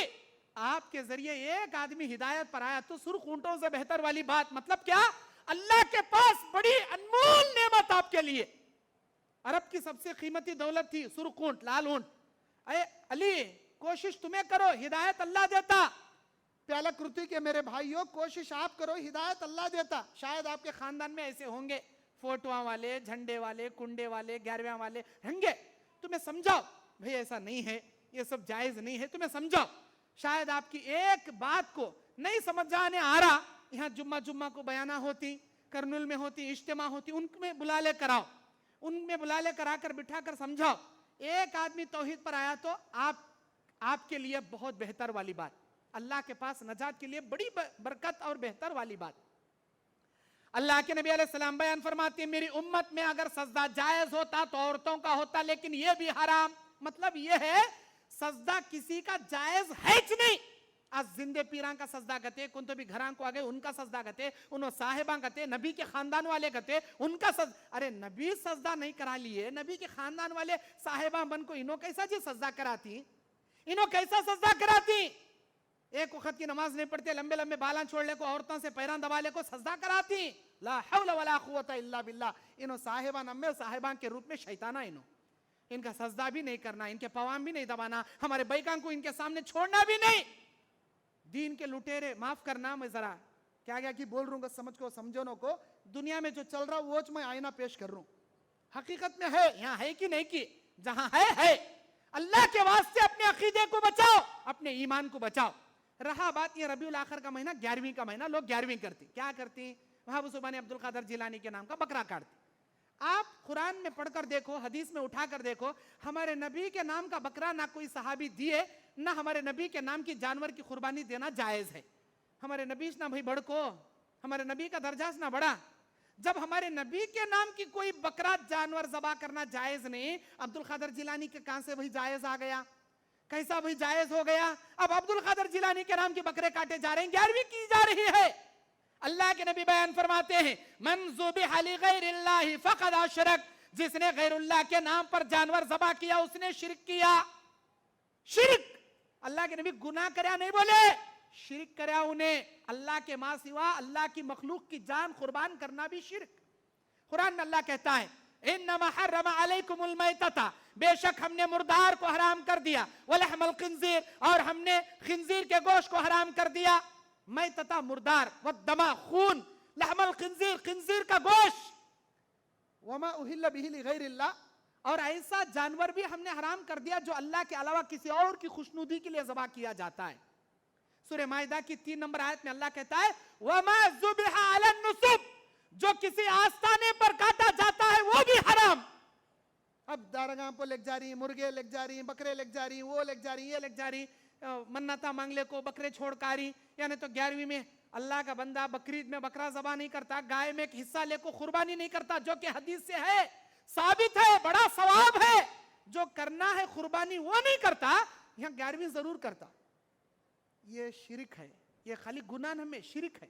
آپ کے ذریعے ایک آدمی ہدایت پر آیا تو سرخ اونٹوں سے بہتر والی بات. مطلب کیا؟ اللہ کے پاس بڑی انمول نعمت آپ کے لیے. عرب کی سب سے قیمتی دولت تھی سرخ اونٹ، لال اونٹ. اے علی کوشش تمہیں کرو، ہدایت اللہ دیتا. پیالہ کرتی کے میرے بھائیوں کوشش آپ کرو، ہدایت اللہ دیتا. شاید آپ کے خاندان میں ایسے ہوں گے فوٹواں والے، جھنڈے والے، کنڈے والے، 11ویں والے ہوں گے. تمہیں سمجھاؤ بھئی ایسا نہیں ہے، یہ سب جائز نہیں ہے. تمہیں سمجھاؤ. شاید آپ کی ایک بات کو نہیں سمجھ جانے آ رہا. یہاں جمعہ کو بیانہ ہوتی، کرنول میں ہوتی، اجتماع ہوتی، ان میں بلا لے کر آؤ، ان میں بلا لے کر آ کر بٹھا کر سمجھاؤ. ایک آدمی توحید پر آیا تو آپ کے لیے بہت بہتر والی بات، اللہ کے پاس نجات کے لیے بڑی برکت اور بہتر والی بات. اللہ کے نبی علیہ السلام بیان فرماتے ہیں میری امت میں اگر سجدہ جائز ہوتا تو عورتوں کا ہوتا، لیکن یہ بھی حرام. مطلب یہ ہے سجدہ کسی کا جائز ہے چ نہیں. آج زندے پیران کا سجدہ کرتے، کن تو بھی گھران کو آگے ان کا سجدہ کرتے، انہوں صاحبان کرتے، نبی کے خاندان والے کرتے ان کا سجدہ. ارے نبی سجدہ نہیں کرا لیے، نبی کے خاندان والے صاحبان بن کو انہوں کیسا جی سجدہ کراتی، انہوں کیسا سجدہ کراتی. ایک وقت کی نماز نہیں پڑھتے، لمبے لمبے بالاں چھوڑ لے کو، عورتوں سے پیران دبا لے کو سجدہ کراتی. لا حول ولا قوت الا باللہ. انہوں صاحبان امی صاحبان کے روپ میں شیطانہ. ان کا سجدہ بھی نہیں کرنا، ان کے پوام بھی نہیں دبانا، ہمارے بیکان کو ان کے سامنے چھوڑنا بھی نہیں. دین کے لٹیرے، معاف کرنا میں ذرا کیا کی بول رہوں گا سمجھ کو سمجھونوں کو. دنیا میں جو چل رہا وہ میں آئینہ پیش کر رہا ہوں. حقیقت میں ہے، یہاں ہے کہ نہیں کی، جہاں ہے. اللہ کے واسطے اپنے عقیدے کو بچاؤ، اپنے ایمان کو بچاؤ. رہا بات یہ ربیع الاخر کا مہینہ، 11ویں کا مہینہ، لوگ 11ویں کرتے. کیا کرتے؟ وہاں سبحان عبد القادر جیلانی کے نام کا بکرا کاٹتے. آپ قرآن میں پڑھ کر دیکھو، حدیث میں اٹھا کر دیکھو، ہمارے نبی کے نام کا بکرا نہ کوئی صحابی دیے، نہ ہمارے نبی کے نام کی جانور کی قربانی دینا جائز ہے. ہمارے نبی نہ بھائی بڑکو، ہمارے نبی کا درجہ نہ بڑھا. جب ہمارے نبی کے نام کی کوئی بکرا جانور ذبح کرنا جائز نہیں، عبد القادر جیلانی کے کہاں سے بھائی جائز آ گیا؟ کیسا بھائی جائز ہو گیا؟ اب عبد القادر جیلانی کے نام کے بکرے کاٹے جا رہے ہیں، 11ویں کی جا رہی ہے. اللہ کے نبی بیان فرماتے ہیں من ذبح لغیر اللہ فقد اشرک. جس نے غیر اللہ کے نام پر جانور ذبح کیا اس نے شرک کیا. شرک. اللہ کے نبی گناہ کریا نہیں بولے، شرک کریا انہیں. اللہ کے ماں سوا اللہ کی مخلوق کی جان قربان کرنا بھی شرک. قرآن میں اللہ کہتا ہے انما حرم علیکم المیتۃ، بے شک ہم نے مردار کو حرام کر دیا، ولحم الخنزیر، اور ہم نے خنزیر کے گوشت کو حرام کر دیا. میتۃ مردار، والدم خون، لحم الخنزیر خنزیر کا گوشت، وما اہل بہ لغیر اللہ، اور ایسا جانور بھی ہم نے حرام کر دیا جو اللہ کے علاوہ کسی اور کی خوشنودی کے لیے ذبح کیا جاتا ہے. سورہ مائدہ کی 3 نمبر آیت میں اللہ کہتا ہے وما ذبح علی النصب، جو کسی آستانے پر کاٹا جاتا ہے وہ بھی حرام. اب دارگاہ پر لگ جا رہی، مرغے لگ جا رہی، بکرے لگ جا رہی، وہ لگ جا رہی، یہ لگ جا رہی، منتا مانگ لے کو بکرے چھوڑ کاری. یعنی تو 11ویں میں اللہ کا بندہ بقرعید میں بکرا ذبح نہیں کرتا، گائے میں ایک حصہ لے کو قربانی نہیں کرتا، جو کہ حدیث سے ہے، ثابت ہے، بڑا ثواب ہے. جو کرنا ہے قربانی وہ نہیں کرتا، یہاں 11ویں ضرور کرتا. یہ شرک ہے، یہ خالی گناہ میں شرک ہے.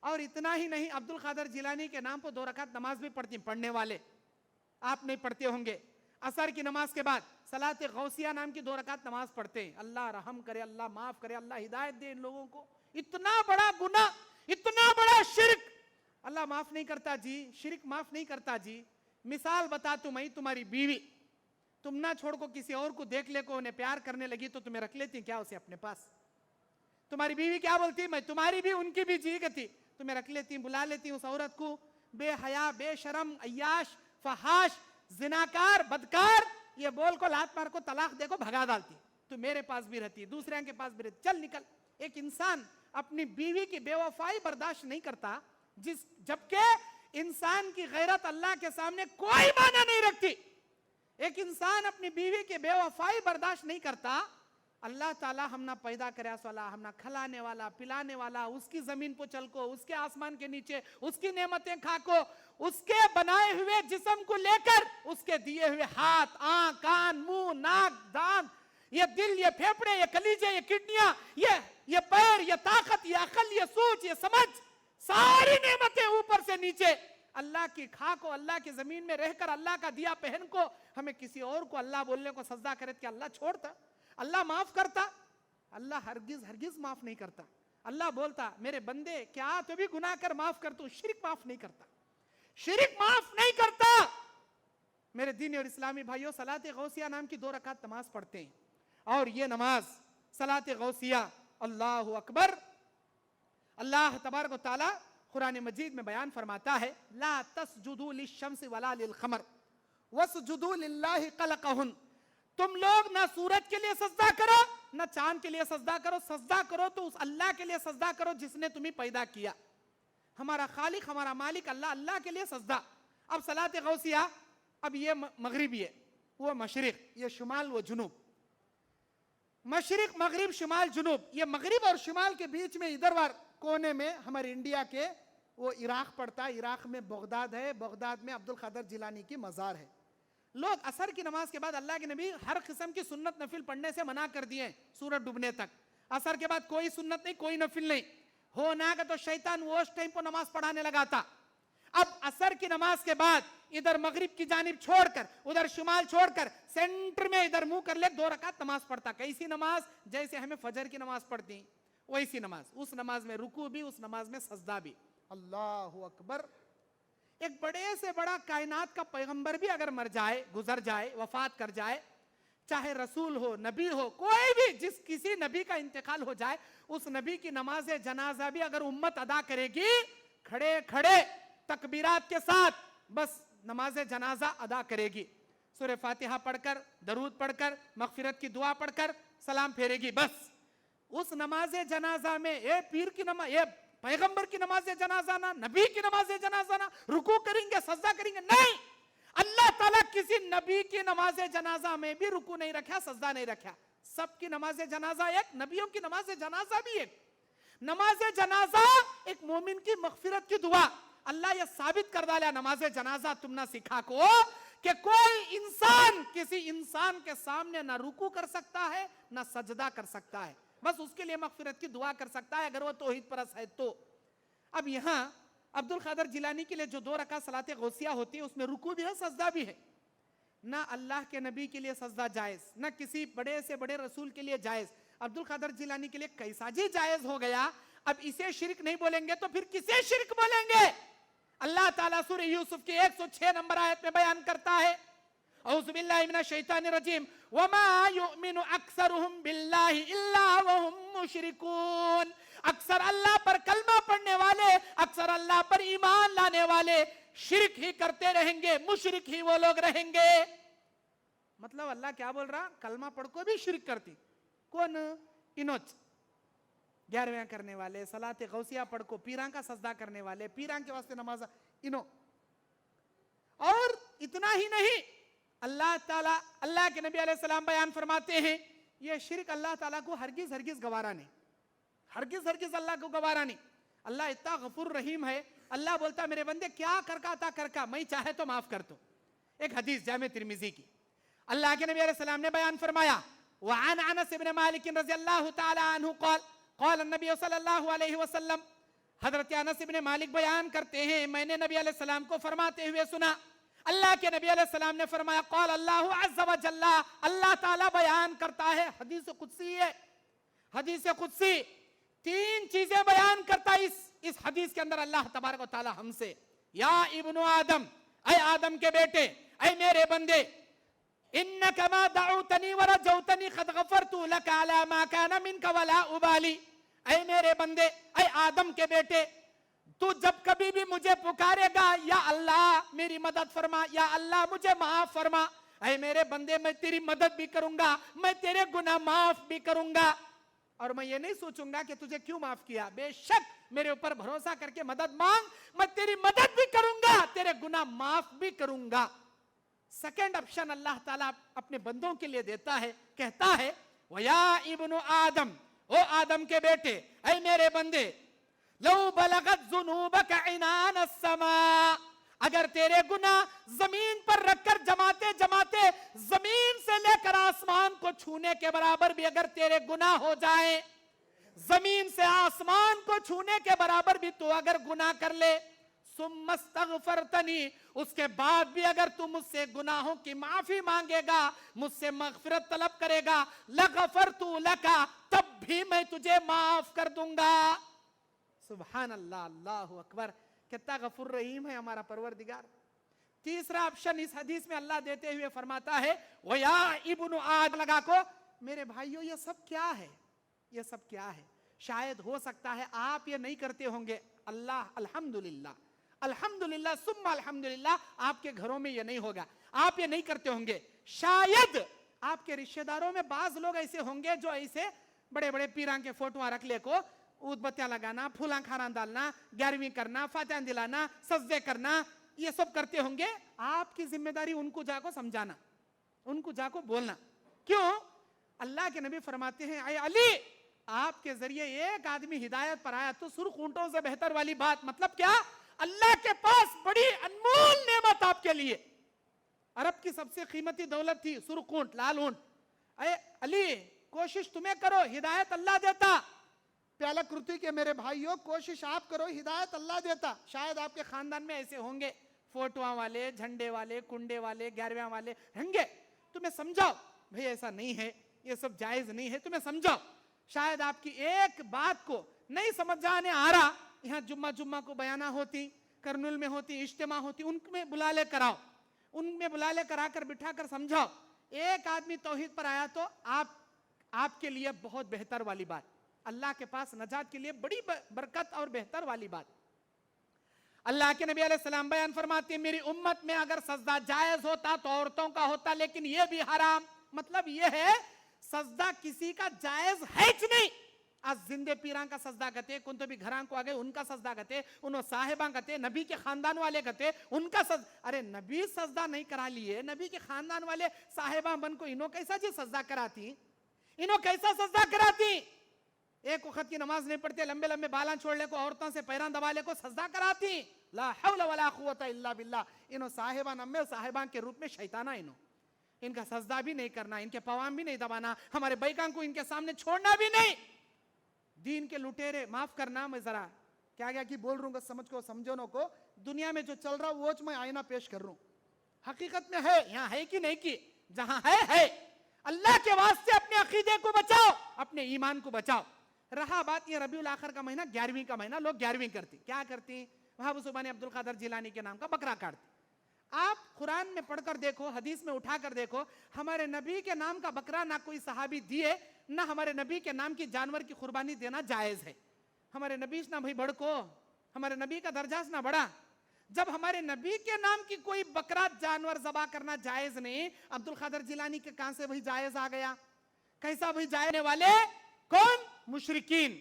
اور اتنا ہی نہیں، عبد القادر جیلانی کے نام پر 2 رکعت نماز بھی پڑھنے والے آپ نہیں پڑھتے ہوں گے. عصر کی نماز کے بعد صلاۃ غوثیہ نام کی 2 رکعت نماز پڑھتے ہیں. اللہ رحم کرے، اللہ معاف کرے، اللہ ہدایت دے ان لوگوں کو. اتنا بڑا گناہ، اتنا بڑا شرک اللہ معاف نہیں کرتا جی، شرک معاف نہیں کرتا جی. مثال بتا میں، تمہاری بیوی تم نہ چھوڑ کو کسی اور کو دیکھ لے کو، انہیں پیار کرنے لگی تو تمہیں رکھ لیتی کیا اسے اپنے پاس؟ تمہاری بیوی کیا بولتی؟ میں تمہاری بھی ان کی بھی جی گتی، تمہیں رکھ لیتی، بلا لیتی اس عورت کو. بے حیا، بے شرم، عیاش، فحاش، زناکار، بدکار، یہ بول کو لات مار کو طلاق دے کو بھگا ڈالتی. تو میرے پاس بھی رہتی، دوسرے کے پاس بھی رہتی، چل نکل. ایک انسان اپنی بیوی کی بے وفائی برداشت نہیں کرتا، جبکہ انسان کی غیرت اللہ کے سامنے کوئی معنی نہیں رکھتی. ایک انسان اپنی بیوی کی بے وفائی برداشت نہیں کرتا. اللہ تعالیٰ ہم نہ پیدا کریا سوالا، ہم نہ کھلانے والا، پلانے والا، اس کی زمین پہ چل کو، اس کے آسمان کے نیچے، اس کی نعمتیں کھا کو، اس کے بنائے ہوئے جسم کو لے کر، اس کے دیے ہوئے ہاتھ، آنکھ، کان، منہ، ناک، دانت، یہ دل، یہ پھیپڑے، یہ کلیجے، یہ کڈنیاں، یہ پیر، یہ طاقت، یہ عقل، یہ سوچ، یہ سمجھ، ساری نعمتیں اوپر سے نیچے اللہ کی کھا کو, اللہ کی زمین میں رہ کر اللہ کا دیا پہن کو ہمیں کسی اور کو اللہ بولنے کو سجدہ کرے کہ اللہ چھوڑتا, اللہ معاف کرتا؟ اللہ ہرگز ہرگز معاف نہیں کرتا. اللہ بولتا میرے بندے کیا تو بھی گناہ کر معاف کر, تو شرک معاف نہیں کرتا, شرک معاف نہیں کرتا. میرے دینی اور اسلامی بھائیوں, صلاۃ غوثیہ نام کی 2 رکعت نماز پڑھتے ہیں, اور یہ نماز صلاۃ غوثیہ اللہ اکبر, اللہ تبارک و تعالی قرآن مجید میں بیان فرماتا ہے لا تسجدوا للشمس ولا للقمر واسجدوا للہ خلقہن. تم لوگ نہ سورج کے لیے سجدہ کرو نہ چاند کے لیے سجدہ کرو, سجدہ کرو تو اس اللہ کے لیے سجدہ کرو جس نے تمہیں پیدا کیا. ہمارا خالق ہمارا مالک اللہ, اللہ کے لیے سجدہ. اب صلاۃ غوثیہ, اب یہ مغربی ہے, وہ مشرق, یہ شمال, وہ جنوب. مشرق مغرب شمال جنوب, یہ مغرب اور شمال کے بیچ میں ادھر وار کونے میں ہمارے انڈیا کے وہ عراق پڑتا ہے. عراق میں بغداد ہے, بغداد میں عبد القادر جیلانی کی مزار ہے. لوگ عصر کی نماز کے بعد اللہ کے نبی ہر قسم کی سنت نفل پڑھنے سے منع کر دیے سورج ڈوبنے تک. عصر کے بعد کوئی سنت نہیں, کوئی نفل نہیں ہونا کا, تو شیطان وہ اس ٹائم پر نماز پڑھانے لگا تھا. اب عصر کی نماز کے بعد ادھر مغرب کی جانب چھوڑ کر, ادھر شمال چھوڑ کر, سینٹر میں ادھر منہ کر لے 2 رکعت نماز پڑھتا. کیسی نماز؟ جیسے ہمیں فجر کی نماز پڑھتی ہیں ویسی نماز. اس نماز میں رکوع بھی, اس نماز میں سجدہ بھی. اللہ اکبر. ایک بڑے سے بڑا کائنات کا پیغمبر بھی اگر مر جائے, گزر جائے, وفات کر جائے, چاہے رسول ہو, نبی ہو, کوئی بھی, جس کسی نبی کا انتقال ہو جائے, اس نبی کی نماز جنازہ بھی اگر امت ادا کرے گی کھڑے کھڑے تکبیرات کے ساتھ, بس نماز جنازہ ادا کرے گی. سورہ فاتحہ پڑھ کر, درود پڑھ کر, مغفرت کی دعا پڑھ کر سلام پھیرے گی. بس اس نماز جنازہ میں یہ پیر کی نماز, یہ پیغمبر کی نماز جنازہ نہ, نبی کی نماز جنازہ نہ, رکوع کریں گے, سجدہ کریں گے, نہیں. اللہ تعالیٰ کسی نبی کی نماز جنازہ میں بھی رکوع نہیں رکھا, سجدہ نہیں رکھا. سب کی نماز جنازہ ایک, نبیوں کی نماز جنازہ بھی ایک. نماز جنازہ ایک مومن کی مغفرت کی دعا. اللہ یہ ثابت کر ڈالا نماز جنازہ تم نہ سکھا کو کہ کوئی انسان کسی انسان کے سامنے نہ رکوع کر سکتا ہے نہ سجدہ کر سکتا ہے, بس اس کے لیے مغفرت کی دعا کر سکتا ہے اگر وہ توحید پرست ہے تو. اب یہاں عبد القادر جیلانی کے لیے جو 2 رکعت صلاۃ غوثیہ ہوتی ہے اس میں رکوع بھی ہے, سجدہ بھی ہے. نہ اللہ کے نبی کے لیے سجدہ جائز, نہ کسی بڑے سے بڑے رسول کے لیے جائز. عبد القادر جیلانی کے لیے کیسا جی جائز ہو گیا؟ اب اسے شرک نہیں بولیں گے تو پھر کسے شرک بولیں گے؟ اللہ تعالیٰ سورہ یوسف کی 106 نمبر آیت میں بیان کرتا ہے اعوذ باللہ من الشیطان الرجیم وما یؤمن اکثرهم باللہ الا وهم مشرکون. اکثر اللہ پر کلمہ پڑھنے والے, اکثر اللہ پر ایمان لانے والے شرک ہی کرتے رہیں گے, مشرک ہی وہ لوگ رہیں گے. مطلب اللہ کیا بول رہا؟ کلمہ پڑھ کو بھی شرک کرتی. کون؟ انوچ 11ویں کرنے والے, صلاۃ غوثیہ پڑھ کو پیراں کا سجدہ کرنے والے, پیراں کے واسطے نماز انو. اور اتنا ہی نہیں, اللہ تعالیٰ, اللہ کے نبی علیہ السلام بیان فرماتے ہیں یہ شرک اللہ تعالیٰ کو ہرگز ہرگز گوارا نہیں, ہرگز ہرگز اللہ کو گوارا نہیں. اللہ اتنا غفور رحیم ہے, اللہ بولتا میرے بندے کیا کرکا تھا کرکا, میں چاہے تو معاف کر دو. ایک حدیث جامع ترمذی کی, اللہ کے نبی علیہ السلام نے بیان فرمایا وعن انس بن مالک رضی اللہ تعالی عنہ قال قال النبی صلی اللہ علیہ وسلم, حضرت انس بن مالک بیان کرتے ہیں میں نے نبی علیہ السلام کو فرماتے ہوئے سنا. اللہ کے نبی علیہ السلام نے فرمایا قال اللہ عز و جل, اللہ تعالیٰ بیان کرتا ہے, حدیث قدسی ہے, حدیث قدسی 3 چیزیں بیان کرتا ہے اس حدیث کے اندر اللہ تبارک و تعالیٰ ہم سے. یا ابن آدم, اے آدم کے بیٹے, اے میرے بندے, انک ما دعوتنی ورجوتنی قد غفرت لک علی ما کان منک ولا ابالی. اے میرے بندے, اے آدم کے بیٹے, تو جب کبھی بھی مجھے پکارے گا یا اللہ میری مدد فرما, یا اللہ مجھے معاف فرما, اے میرے بندے میں تیری مدد بھی کروں گا, میں تیرے گناہ معاف بھی کروں گا, اور میں یہ نہیں سوچوں گا کہ تجھے کیوں معاف کیا. بے شک میرے اوپر بھروسہ کر کے مدد مانگ, میں تیری مدد بھی کروں گا, تیرے گناہ معاف بھی کروں گا. سیکنڈ آپشن اللہ تعالیٰ اپنے بندوں کے لیے دیتا ہے, کہتا ہے وَيَا ابن آدم, او آدم کے بیٹے, اے میرے بندے, لو بلغت ذنوبک عنان السماء, اگر تیرے گناہ زمین پر رکھ کر جماتے جماتے زمین سے لے کر آسمان کو چھونے کے برابر بھی اگر تیرے گناہ ہو جائیں, زمین سے آسمان کو چھونے کے برابر بھی تو اگر گناہ کر لے, ثم استغفرتنی، اس کے بعد بھی اگر تو مجھ سے گناہوں کی معافی مانگے گا، مجھ سے مغفرت طلب کرے گا، لغفرت لک، تب بھی میں تجھے معاف کر دوں گا۔ سبحان اللہ، اللہ اکبر، کتنا غفور رحیم ہے ہمارا پروردگار۔ تیسرا آپشن اس حدیث میں اللہ دیتے ہوئے فرماتا ہے وَيَا ابن آدم، لگا کو میرے بھائیوں یہ سب کیا ہے؟ یہ سب کیا ہے؟ شاید ہو سکتا ہے آپ یہ نہیں کرتے ہوں گے، اللہ الحمدللہ، الحمدللہ ثم الحمدللہ، آپ کے گھروں میں یہ نہیں ہوگا، آپ یہ نہیں کرتے ہوں گے۔ شاید آپ کے رشتہ داروں میں بعض لوگ ایسے ہوں گے جو ایسے بڑے بڑے پیران کے فوٹوਆਂ رکھ لے کو اود بتیاں لگانا، پھولاں کھاران ڈالنا، 11ویں کرنا، فاتحہ دلانا، سجدے کرنا، یہ سب کرتے ہوں گے۔ آپ کی ذمہ داری ان کو جا کو سمجھانا، ان کو جا کو بولنا۔ کیوں؟ اللہ کے نبی فرماتے ہیں اے علی، آپ کے ذریعے ایک آدمی ہدایت پر آیا تو سرخ اونٹوں سے بہتر والی بات۔ مطلب کیا؟ اللہ کے پاس بڑی انمول نعمت آپ کے لیے، عرب کی سب سے قیمتی دولت تھی سرخ اونٹ، لال اونٹ۔ اے علی کوشش تمہیں کرو، ہدایت اللہ دیتا۔ پیالہ کرتی کے میرے بھائیوں کوشش آپ کرو، ہدایت اللہ دیتا۔ شاید آپ کے خاندان میں ایسے ہوں گے فوٹوਆਂ والے، جھنڈے والے، کنڈے والے، 11ویں والے ہوں گے، تمہیں سمجھاؤ بھئی ایسا نہیں ہے، یہ سب جائز نہیں ہے، تمہیں سمجھاؤ۔ شاید آپ کی ایک بات کو نہیں سمجھ جانے آ رہا، یہاں جمعہ کو بیانہ ہوتی، کرنول میں ہوتی، اجتماع ہوتی، ان میں بلا لے کر آؤ، ان میں بلا لے کر آ کر بٹھا کر سمجھاؤ۔ ایک آدمی توحید پر آیا تو آپ کے لیے بہت بہتر والی بات، اللہ کے پاس نجات کے لیے بڑی برکت اور بہتر والی بات۔ اللہ کے نبی علیہ السلام بیان فرماتے ہیں میری امت میں اگر سجدہ جائز ہوتا تو عورتوں کا ہوتا، لیکن یہ بھی حرام۔ مطلب یہ ہے سجدہ کسی کا جائز ہے کہ نہیں۔ آج زندے پیران کا سجدہ کرتے، کن تو بھی گھران کو آگے ان کا سجدہ کرتے، انہوں صاحبان کرتے، نبی کے خاندان والے کرتے، ان کا سجدہ۔ ارے نبی سجدہ نہیں کرا لیے، نبی کے خاندان والے صاحبان بن کو انہوں کیسا جی سجدہ کراتی، انہوں کیسا سجدہ کراتی؟ ایک وقت کی نماز نہیں پڑھتے، لمبے لمبے بالان چھوڑ لے کو، عورتوں سے پیران دبا لے کو سجدہ کراتی۔ لا حول ولا قوت الا باللہ۔ انہوں صاحبان امی صاحبان کے روپ میں شیطانہ، ان کا سجدہ بھی نہیں کرنا، ان کے پوام بھی نہیں دبانا، ہمارے بیکان کو ان کے سامنے چھوڑنا بھی نہیں۔ دین کے لٹیرے، معاف کرنا میں ذرا کیا کی بول رہوں گا، سمجھ کو سمجھونوں کو، دنیا میں جو چل رہا وہ میں آئینہ پیش کر رہا ہوں، حقیقت میں ہے، یہاں ہے کہ نہیں کی، جہاں ہے۔ اللہ کے واسطے اپنے عقیدے کو بچاؤ، اپنے ایمان کو بچاؤ۔ رہا بات یہ ربیع الاخر کا مہینہ، 11ویں کا مہینہ، لوگ 11ویں کرتی، کیا کرتی؟ وہاں سبحان عبد القادر جیلانی کے نام کا بکرا کاٹتی۔ آپ قرآن میں پڑھ کر دیکھو، حدیث میں اٹھا کر دیکھو، ہمارے نبی کے نام کا بکرا نہ کوئی صحابی دیے، نہ ہمارے نبی کے نام کی جانور کی قربانی دینا جائز ہے۔ ہمارے نبی نہ بھائی بڑکو، ہمارے نبی کا درجہ نہ بڑھا۔ جب ہمارے نبی کے نام کی کوئی بکرا جانور ذبح کرنا جائز نہیں، عبد القادر جیلانی کے کہاں سے بھائی جائز آ گیا؟ کیسا بھائی جائز والے؟ کون؟ مشرکین۔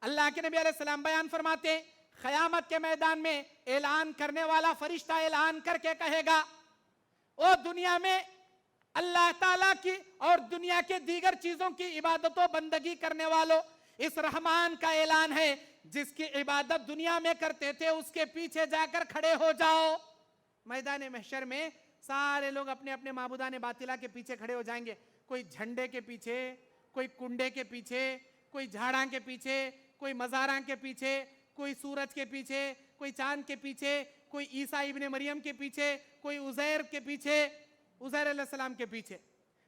اللہ کے نبی علیہ السلام بیان فرماتے قیامت کے میدان میں اعلان کرنے والا فرشتہ اعلان کر کے کہے گا او دنیا میں اللہ تعالیٰ کی اور دنیا کے دیگر چیزوں کی عبادت و بندگی کرنے والوں، اس رحمان کا اعلان ہے جس کی عبادت دنیا میں کرتے تھے اس کے پیچھے جا کر کھڑے ہو جاؤ۔ میدان محشر میں سارے لوگ اپنے اپنے معبودان باطلہ کے پیچھے کھڑے ہو جائیں گے، کوئی جھنڈے کے پیچھے، کوئی کنڈے کے پیچھے، کوئی جھاڑاں کے پیچھے، کوئی مزاراں کے پیچھے، کوئی سورج کے پیچھے، کوئی چاند کے پیچھے، کوئی عیسیٰ ابن مریم کے پیچھے، کوئی عزیر کے پیچھے، عزیر علیہ السلام کے پیچھے،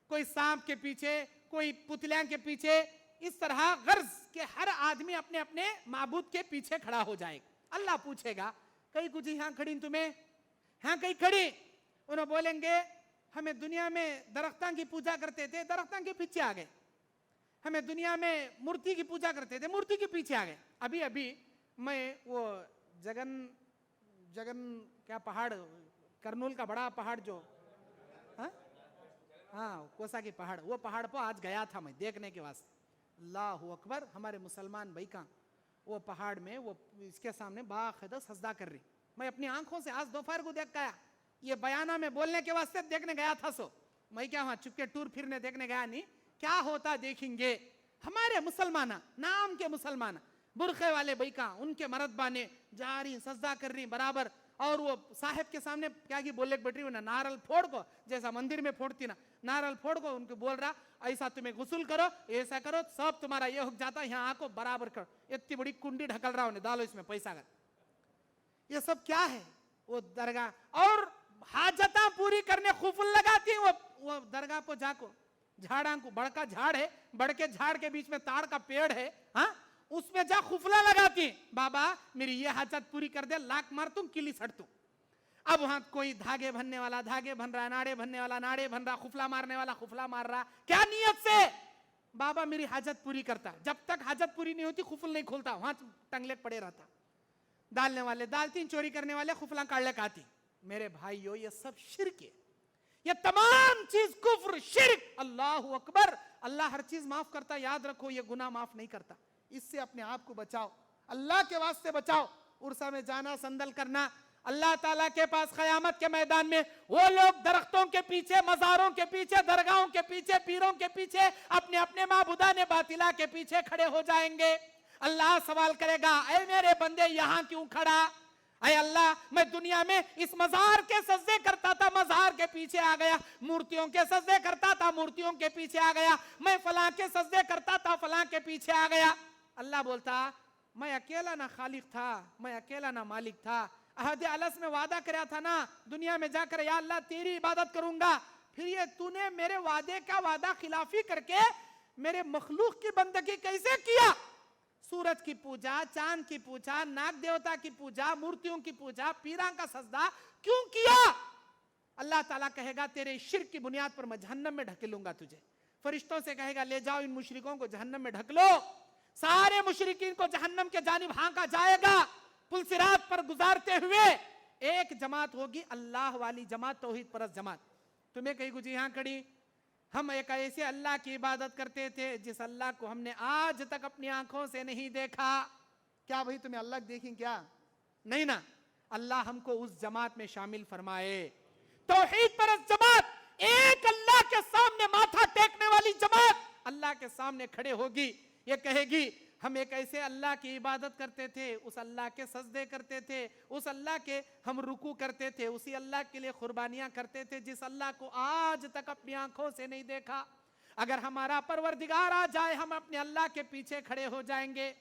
کوئی سانپ کے پیچھے، کوئی پتلیاں کے پیچھے۔ اس طرح غرض کہ ہر آدمی اپنے اپنے معبود کے پیچھے کھڑا ہو جائے گا۔ اللہ پوچھے گا کئی کچھ یہاں کھڑی تمہیں، ہاں کئی کھڑی؟ انہوں بولیں گے ہمیں دنیا میں درختوں کی پوجا کرتے تھے، درختوں کے پیچھے آ گئے۔ ہمیں دنیا میں مورتی کی پوجا کرتے تھے، مورتی کے پیچھے آ گئے۔ ابھی میں وہ جگن کیا پہاڑ، کرنول کا بڑا پہاڑ جو ہاں کوسا کی پہاڑ، وہ پہاڑ پہ آج گیا تھا میں دیکھنے کے واسطے۔ اللہ اکبر، ہمارے مسلمان بھائی کا وہ پہاڑ میں وہ اس کے سامنے باقاعدہ سجدہ کر رہی، میں اپنی آنکھوں سے آج دوپہر کو دیکھ گیا۔ یہ بیانہ میں بولنے کے واسطے دیکھنے گیا تھا، سو میں کیا وہاں چپ کے ٹور پھرنے دیکھنے گیا نہیں، کیا ہوتا دیکھیں گے۔ ہمارے مسلمان نام کے مسلمان برخے والے بھائی کا ان کے مرد بانے جا رہی سجدہ کر رہی برابر، اور وہ صاحب کے سامنے کیا کی بولنے بیٹھ رہی ہوں نا، نارل پھوڑ کو جیسا مندر میں پھوڑتی نا، نارل پھوڑ کو ان کو بول رہا ایسا تمہیں غسل کرو، ایسا کرو، سب تمہارا یہ ہو جاتا، یہاں آ کو برابر کرو۔ اتنی بڑی کنڈی ڈھکل رہا انہیں، ڈالو اس میں پیسہ کر۔ یہ سب کیا ہے؟ وہ درگاہ اور حاجتاں پوری کرنے خفل لگاتی ہیں. وہ درگاہ پہ جا کو جھاڑاں کو بڑھ کا جھاڑ ہے, بڑھ کے جھاڑ کے بیچ میں تاڑ کا پیڑ ہے, ہاں اس میں جا خفلہ لگاتی ہیں, بابا میری یہ حاجت پوری کر دے, لاکھ مار تم کلی سٹ تم. اب وہاں کوئی دھاگے بننے والا دھاگے بن رہا, ناڑے بننے والا ناڑے بن رہا, خفلہ مارنے والا خفلہ مار رہا, کیا نیت سے؟ بابا میری حاجت پوری کرتا. جب تک حاجت پوری نہیں ہوتی خفل نہیں کھولتا, وہاں ٹنگلے پڑے رہتا. ڈالنے والے ڈالتی, چوری کرنے والے خفلہ کاٹ لے کھاتی. میرے بھائیو یہ سب شرک ہے, یہ تمام چیز کفر شرک. اللہ اکبر. اللہ ہر چیز معاف کرتا, یاد رکھو یہ گناہ معاف نہیں کرتا. اس سے اپنے آپ کو بچاؤ, اللہ کے واسطے بچاؤ. عرصہ میں جانا, سندل کرنا, اللہ تعالیٰ کے پاس قیامت کے میدان میں وہ لوگ درختوں کے پیچھے, مزاروں کے پیچھے, درگاہوں کے پیچھے, پیروں کے پیچھے, اپنے اپنے معبودان باطلہ کے پیچھے کھڑے ہو جائیں گے. اللہ سوال کرے گا, اے میرے بندے یہاں کیوں کھڑا؟ اے اللہ میں دنیا میں اس مزار کے سجدے کرتا تھا, مزار کے پیچھے آ گیا. مورتیوں کے سجدے کرتا تھا, مورتیوں کے پیچھے آ گیا. میں فلاں کے سجدے کرتا تھا, فلاں کے پیچھے آ گیا. اللہ بولتا میں اکیلا نہ خالق تھا, میں اکیلا نہ مالک تھا. عہد الس میں وعدہ کریا تھا نا, دنیا میں جا کر یا اللہ تیری عبادت کروں گا. پھر یہ تو نے میرے وعدے کا وعدہ خلافی کر کے میرے مخلوق کی بندگی کیسے کیا؟ سورج کی پوجا, چاند کی پوجا, ناگ دیوتا کی پوجا, مورتیوں کی پوجا, پیران کا سجدہ کیوں کیا؟ اللہ تعالیٰ کہے گا تیرے شرک کی بنیاد پر میں جہنم میں ڈھکلوں گا تجھے. فرشتوں سے کہے گا لے جاؤ ان مشرکوں کو جہنم میں ڈھک لو. سارے مشرکین کو جہنم کے جانب ہانکا جائے گا. پل صراط پر گزارتے ہوئے ایک جماعت ہوگی, اللہ والی جماعت, توحید پرست جماعت. تمہیں کہیں گے جی یہاں کھڑی, ہم ایک ایسے اللہ کی عبادت کرتے تھے جس اللہ کو ہم نے آج تک اپنی آنکھوں سے نہیں دیکھا. کیا بھئی تمہیں اللہ دیکھیں کیا؟ نہیں نا. اللہ ہم کو اس جماعت میں شامل فرمائے. توحید پرست جماعت, ایک اللہ کے سامنے ماتھا ٹیکنے والی جماعت اللہ کے سامنے کھڑے ہوگی. یہ کہے گی ہم ایک ایسے اللہ کی عبادت کرتے تھے, اس اللہ کے سجدے کرتے تھے, اس اللہ کے ہم رکوع کرتے تھے, اسی اللہ کے لیے قربانیاں کرتے تھے جس اللہ کو آج تک اپنی آنکھوں سے نہیں دیکھا. اگر ہمارا پروردگار آ جائے ہم اپنے اللہ کے پیچھے کھڑے ہو جائیں گے.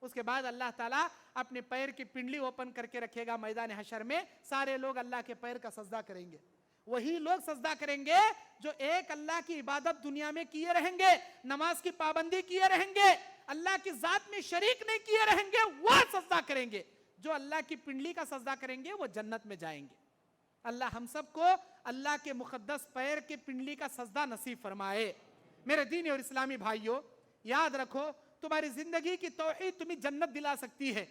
اس کے بعد اللہ تعالیٰ اپنے پیر کی پنڈلی اوپن کر کے رکھے گا میدان حشر میں, سارے لوگ اللہ کے پیر کا سجدہ کریں گے. وہی لوگ سجدہ کریں گے جو ایک اللہ کی عبادت دنیا میں کیے رہیں گے, نماز کی پابندی کیے رہیں گے, اللہ کی ذات میں شریک نہیں کیے رہیں گے, وہ سجدہ کریں گے. جو اللہ کی پنڈلی کا سجدہ کریں گے وہ جنت میں جائیں گے. اللہ ہم سب کو اللہ کے مقدس پیر کے پنڈلی کا سجدہ نصیب فرمائے. میرے دینی اور اسلامی بھائیوں, یاد رکھو تمہاری زندگی کی توحید تمہیں جنت دلا سکتی ہے.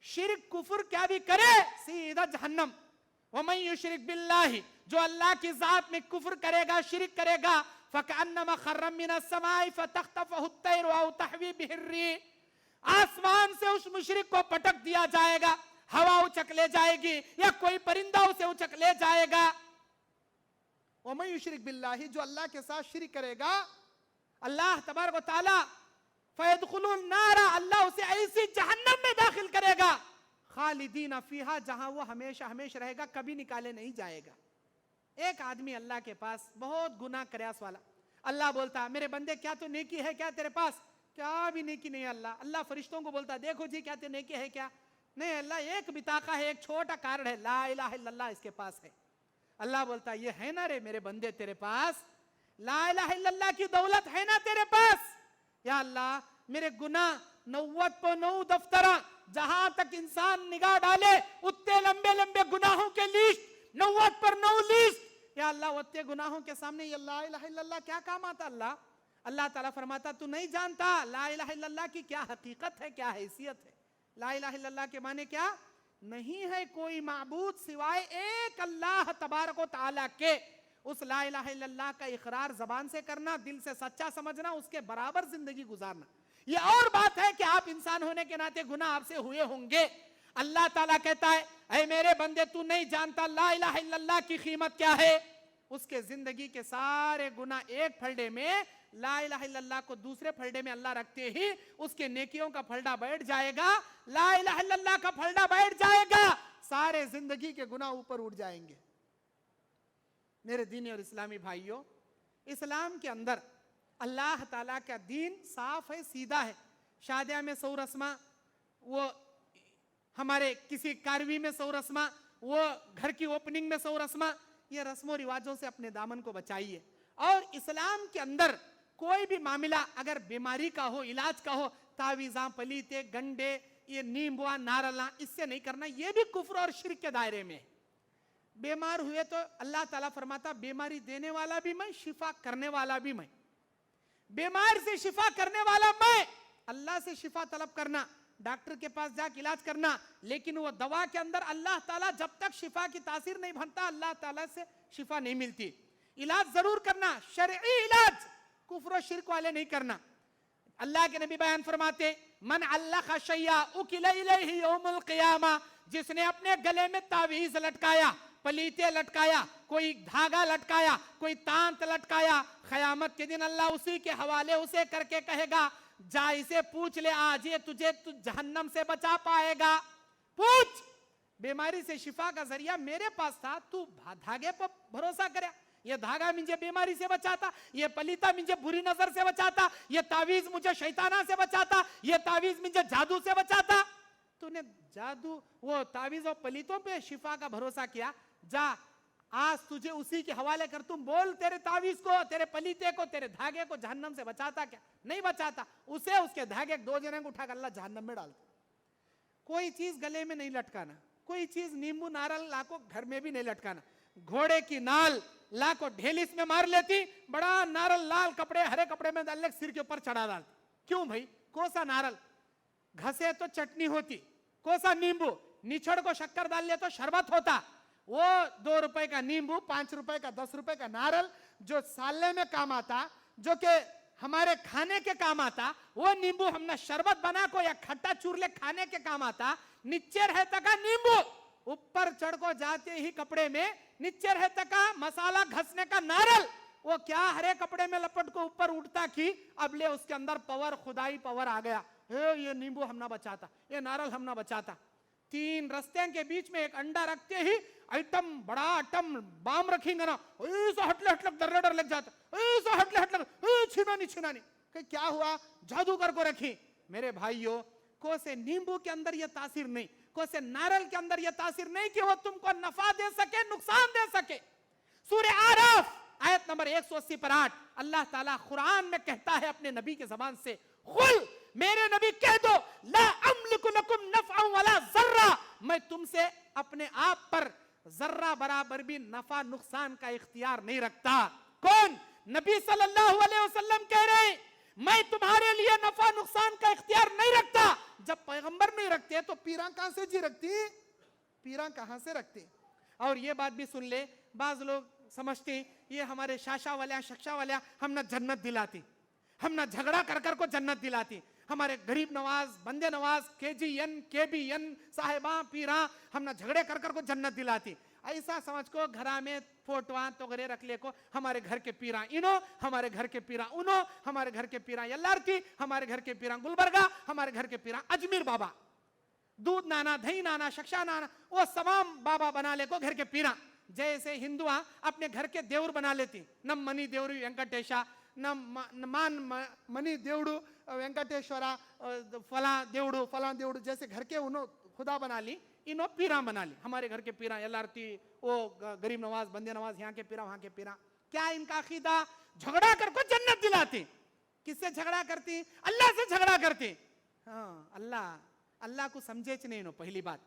شرک کفر کیا بھی کرے سیدھا جہنم. وَمَن يُشْرِكْ بِاللَّهِ, جو اللہ کی ذات میں کفر کرے گا, شرک کرے گا, فَكَأَنَّمَا خَرَّ مِنَ السَّمَاءِ فَتَخْطَفُهُ الطَّيْرُ أَوْ تَهْوِي بِهِ الرِّيحُ, آسمان سے اس مشرک کو پٹک دیا جائے گا, ہوا اچک لے جائے گی, یا کوئی پرندہ اسے اچک لے جائے گا. وَمَن يُشْرِكْ بِاللَّهِ, جو اللہ کے ساتھ شرک کرے گا, اللہ تبارک و تعالی فَيَدْخُلُ النَّارَ, اللہ اسے ایسی جہنم میں داخل کرے گا, خالدین فیہا, جہاں وہ ہمیشہ ہمیشہ رہے گا, کبھی نکالے نہیں جائے گا. ایک آدمی اللہ کے پاس بہت گناہ کریاس والا, اللہ بولتا میرے بندے کیا تو نیکی ہے کیا تیرے پاس؟ کیا بھی نیکی نہیں. اللہ فرشتوں کو بولتا دیکھو جی کیا تو نیکی ہے کیا؟ نہیں اللہ, ایک بطاقہ ہے, ایک چھوٹا کارڈ ہے, لا الہ الا اللہ اس کے پاس ہے. اللہ بولتا یہ ہے نا رے میرے بندے تیرے پاس, لا الہ الا اللہ کی دولت ہے نا تیرے پاس. یا اللہ میرے گناہ 99 دفترہ, جہاں تک انسان نگاہ ڈالے اتنے لمبے لمبے گناہوں کے لیسٹ, 99 لیسٹ. یا اللہ اتنے گناہوں کے سامنے یہ لا الہ الا اللہ کیا کام آتا؟ اللہ تعالیٰ فرماتا تو نہیں جانتا لا الہ الا اللہ کی کیا حقیقت ہے, کیا حیثیت ہے. لا الہ الا اللہ کے معنی کیا؟ نہیں ہے کوئی معبود سوائے ایک اللہ تبارک و تعالیٰ کے. اس لا الہ الا اللہ کا اقرار زبان سے کرنا, دل سے سچا سمجھنا, اس کے برابر زندگی گزارنا. یہ اور بات ہے کہ آپ انسان ہونے کے ناطے گناہ آپ سے ہوئے ہوں گے. اللہ تعالیٰ کہتا ہے اے میرے بندے تو نہیں جانتا لا الہ الا اللہ کی قیمت کیا ہے. اس کے زندگی کے سارے گناہ ایک پھلڈے میں, لا الہ الا اللہ کو دوسرے پھلڈے میں اللہ رکھتے ہی اس کے نیکیوں کا پھلڈا بیٹھ جائے گا, لا الہ الا اللہ کا پھلڈا بیٹھ جائے گا, سارے زندگی کے گناہ اوپر اٹھ جائیں گے. میرے دینی اور اسلامی بھائیوں, اسلام کے اندر اللہ تعالیٰ کا دین صاف ہے, سیدھا ہے. شادیہ میں سو رسمہ وہ ہمارے کسی کاروی میں 100 رسماں، وہ گھر کی اوپننگ میں 100 رسماں. یہ رسم و رواجوں سے اپنے دامن کو بچائیے. اور اسلام کے اندر کوئی بھی معاملہ اگر بیماری کا ہو، علاج کا ہو، تعویذاں، پلیتے، گنڈے، یہ نیمبوا، نارلاں، اس سے نہیں کرنا. یہ بھی کفر اور شرک کے دائرے میں. بیمار ہوئے تو اللہ تعالیٰ فرماتا بیماری دینے والا بھی میں، شفا کرنے والا بھی میں. بیمار سے شفا کرنے والا میں. اللہ سے شفا طلب کرنا، ڈاکٹر کے پاس جا کے علاج کرنا، لیکن وہ دوا کے اندر اللہ تعالیٰ جب تک شفا کی تاثیر نہیں بھرتا اللہ تعالیٰ سے شفا نہیں ملتی. علاج ضرور کرنا، شرعی علاج، کفر و شرک والے نہیں کرنا. اللہ کے نبی بیان فرماتے من علق شیئا اکل الیہ یوم القیامہ، جس نے اپنے گلے میں تعویذ لٹکایا، پلیتے لٹکایا، کوئی دھاگا لٹکایا، کوئی تانت لٹکایا، قیامت کے دن اللہ اسی کے حوالے اسے کر کے کہے گا جا اسے پوچھ لے آج یہ تجھے جہنم سے بچا پائے گا. پوچھ، بیماری سے شفا کا ذریعہ میرے پاس تھا، تو دھاگے پر بھروسہ کرے. یہ دھاگا مجھے بیماری سے بچاتا، یہ پلیتا مجھے بری نظر سے بچاتا، یہ تعویذ مجھے شیطانہ سے بچاتا، یہ تعویذ مجھے جادو سے بچاتا. تو نے جادو، وہ تعویذ و پلیتوں پہ شفا کا بھروسہ کیا. جا آج تجھے اسی کے حوالے کر. تم بول تیرے تعویذ کو، تیرے پلیتے کو، تیرے دھاگے کو جہنم سے بچاتا کیا؟ نہیں بچاتا. اسے اس کے دھاگے 2 جنے کو اٹھا کر اللہ جہنم میں ڈالتا. کوئی چیز گلے میں نہیں لٹکانا، کوئی چیز نیمبو نارل لا کو گھر میں بھی نہیں لٹکانا. گھوڑے کی نال لا کو ڈھیلی اس میں مار لیتی، بڑا نارل لال کپڑے ہرے کپڑے میں ڈال لے سر کے اوپر چڑھا ڈالتی. کیوں بھائی؟ کوسا نارل گھسے تو چٹنی ہوتی، کوسا نیمبو نچھڑ کو شکر ڈال لے تو شربت ہوتا. وہ 2 روپے کا نیمبو، 5 روپے کا، 10 روپے کا نارل جو سالے میں کام آتا، جو کہ ہمارے کھانے کے کام آتا، وہ نیمبو ہم نے شربت بنا کو یا کھٹا چور لے کھانے کے کام آتا. نیچے رہتا کا نیمبو، اوپر چڑھ کو جاتے ہی کپڑے میں نیچے رہتا کا مسالہ گھسنے کا نارل، وہ کیا ہرے کپڑے میں لپٹ کو اوپر اٹھتا کی اب لے اس کے اندر پاور، خدائی پاور آ گیا. یہ نیمبو ہم نہ بچاتا، یہ نارل ہم نہ بچاتا. 3 رستے کے بیچ میں ایک انڈا رکھتے ہی ایٹم، بڑا ایٹم بام رکھیں گے نا، ایسا ہٹلے ہٹلے ڈر لگ جاتا، ایسا ہٹلے ہٹلے چھینانی. کہ کیا ہوا؟ جادو کر کو رکھی. میرے بھائیو، کو سے نیمبو کے اندر یہ تاثیر نہیں، کو سے نارل کے اندر یہ تاثیر نہیں کہ وہ تم کو نفع دے سکے، نقصان دے سکے. سورہ آراف آیت نمبر 180 پر 8 اللہ تعالیٰ قرآن میں کہتا ہے اپنے نبی کے زبان سے، قل، میرے نبی کہہ دو، لا املک لکم نفعا ولا ضرا، میں تم سے اپنے آپ پر ذرہ برابر بھی نفع نقصان کا اختیار نہیں رکھتا. کون؟ نبی صلی اللہ علیہ وسلم کہہ رہے ہیں میں تمہارے لیے نفع نقصان کا اختیار نہیں رکھتا. جب پیغمبر نہیں رکھتے تو پیراں کہاں سے جی رکھتی؟ پیراں کہاں سے رکھتے؟ اور یہ بات بھی سن لے، بعض لوگ سمجھتے ہیں یہ ہمارے شاشا والا، شکشا والا ہم نہ جنت دلاتی، ہم نہ جھگڑا کر کو جنت دلاتی. ہمارے غریب نواز، بندے نواز، KGN KBN صاحباں پیراں ہم نہ جھگڑے کر کو جنت دلاتی. ایسا سمجھ کو گھرا میں فوٹواں تو گرے رکھ لے کو ہمارے گھر کے پیراں انو، ہمارے گھر کے پیراں انو، ہمارے گھر کے پیراں یلارتی، ہمارے گھر کے پیراں گلبرگہ، ہمارے گھر کے پیراں اجمیر بابا. دودھ نانا، دہی نانا، شکشا نانا، وہ تمام بابا بنا لے کو گھر کے پیراں. جیسے ہندوآں اپنے گھر کے دیور بنا لیتی، نم منی دیوری وینکٹیشا، مان منی دیوڑو وینکٹیشورا، فلاں دیوڑو جیسے گھر کے انہوں خدا بنا لی، انہوں پیراں بنا لی. ہمارے گھر کے پیراں یلارتی، وہ غریب نواز، بندے نواز، یہاں کے پیراں، وہاں کے پیراں. کیا ان کا عقیدہ؟ جھگڑا کر کو جنت دلاتی. کس سے جھگڑا کرتی؟ اللہ سے جھگڑا کرتی. ہاں، اللہ کو سمجھے نہیں نو. پہلی بات،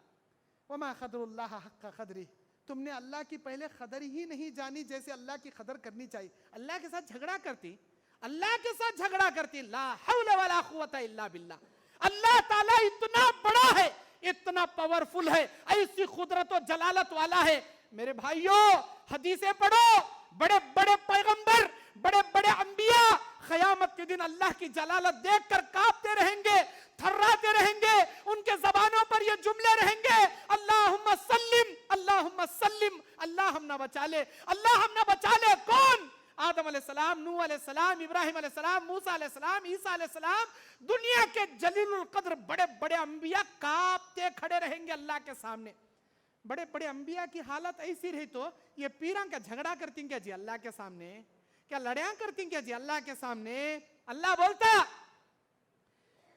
وما قدر اللہ حق قدری، تم نے اللہ کی پہلے قدر ہی نہیں جانی جیسے اللہ کی قدر کرنی چاہیے. اللہ کے ساتھ جھگڑا کرتی، اللہ کے ساتھ جھگڑا کرتی. لا حول ولا قوت الا باللہ. اللہ تعالیٰ اتنا بڑا ہے، اتنا پاورفل ہے، ایسی قدرت و جلالت والا ہے. میرے بھائیو، حدیثیں پڑھو، بڑے بڑے پیغمبر، بڑے بڑے انبیاء قیامت کے دن اللہ کی جلالت دیکھ کر کانپتے رہیں گے، تھراتے رہیں گے. ان کے زبانوں پر یہ جملے رہیں گے، اللہم سلم، اللہم سلم، اللہ ہم نہ بچا لے، اللہ ہم نہ بچا لے. کون؟ آدم علیہ السلام، نوح علیہ السلام، ابراہیم علیہ السلام، موسیٰ علیہ السلام، عیسیٰ علیہ السلام. دنیا کے جلیل القدر بڑے بڑے انبیاء کانپتے کھڑے رہیں گے اللہ کے سامنے. بڑے بڑے انبیاء کی حالت ایسی رہی تو یہ پیراں کا جھگڑا کرتی کیا جی اللہ کے سامنے؟ کیا لڑیاں کرتی کیا جی اللہ کے سامنے؟ اللہ بولتا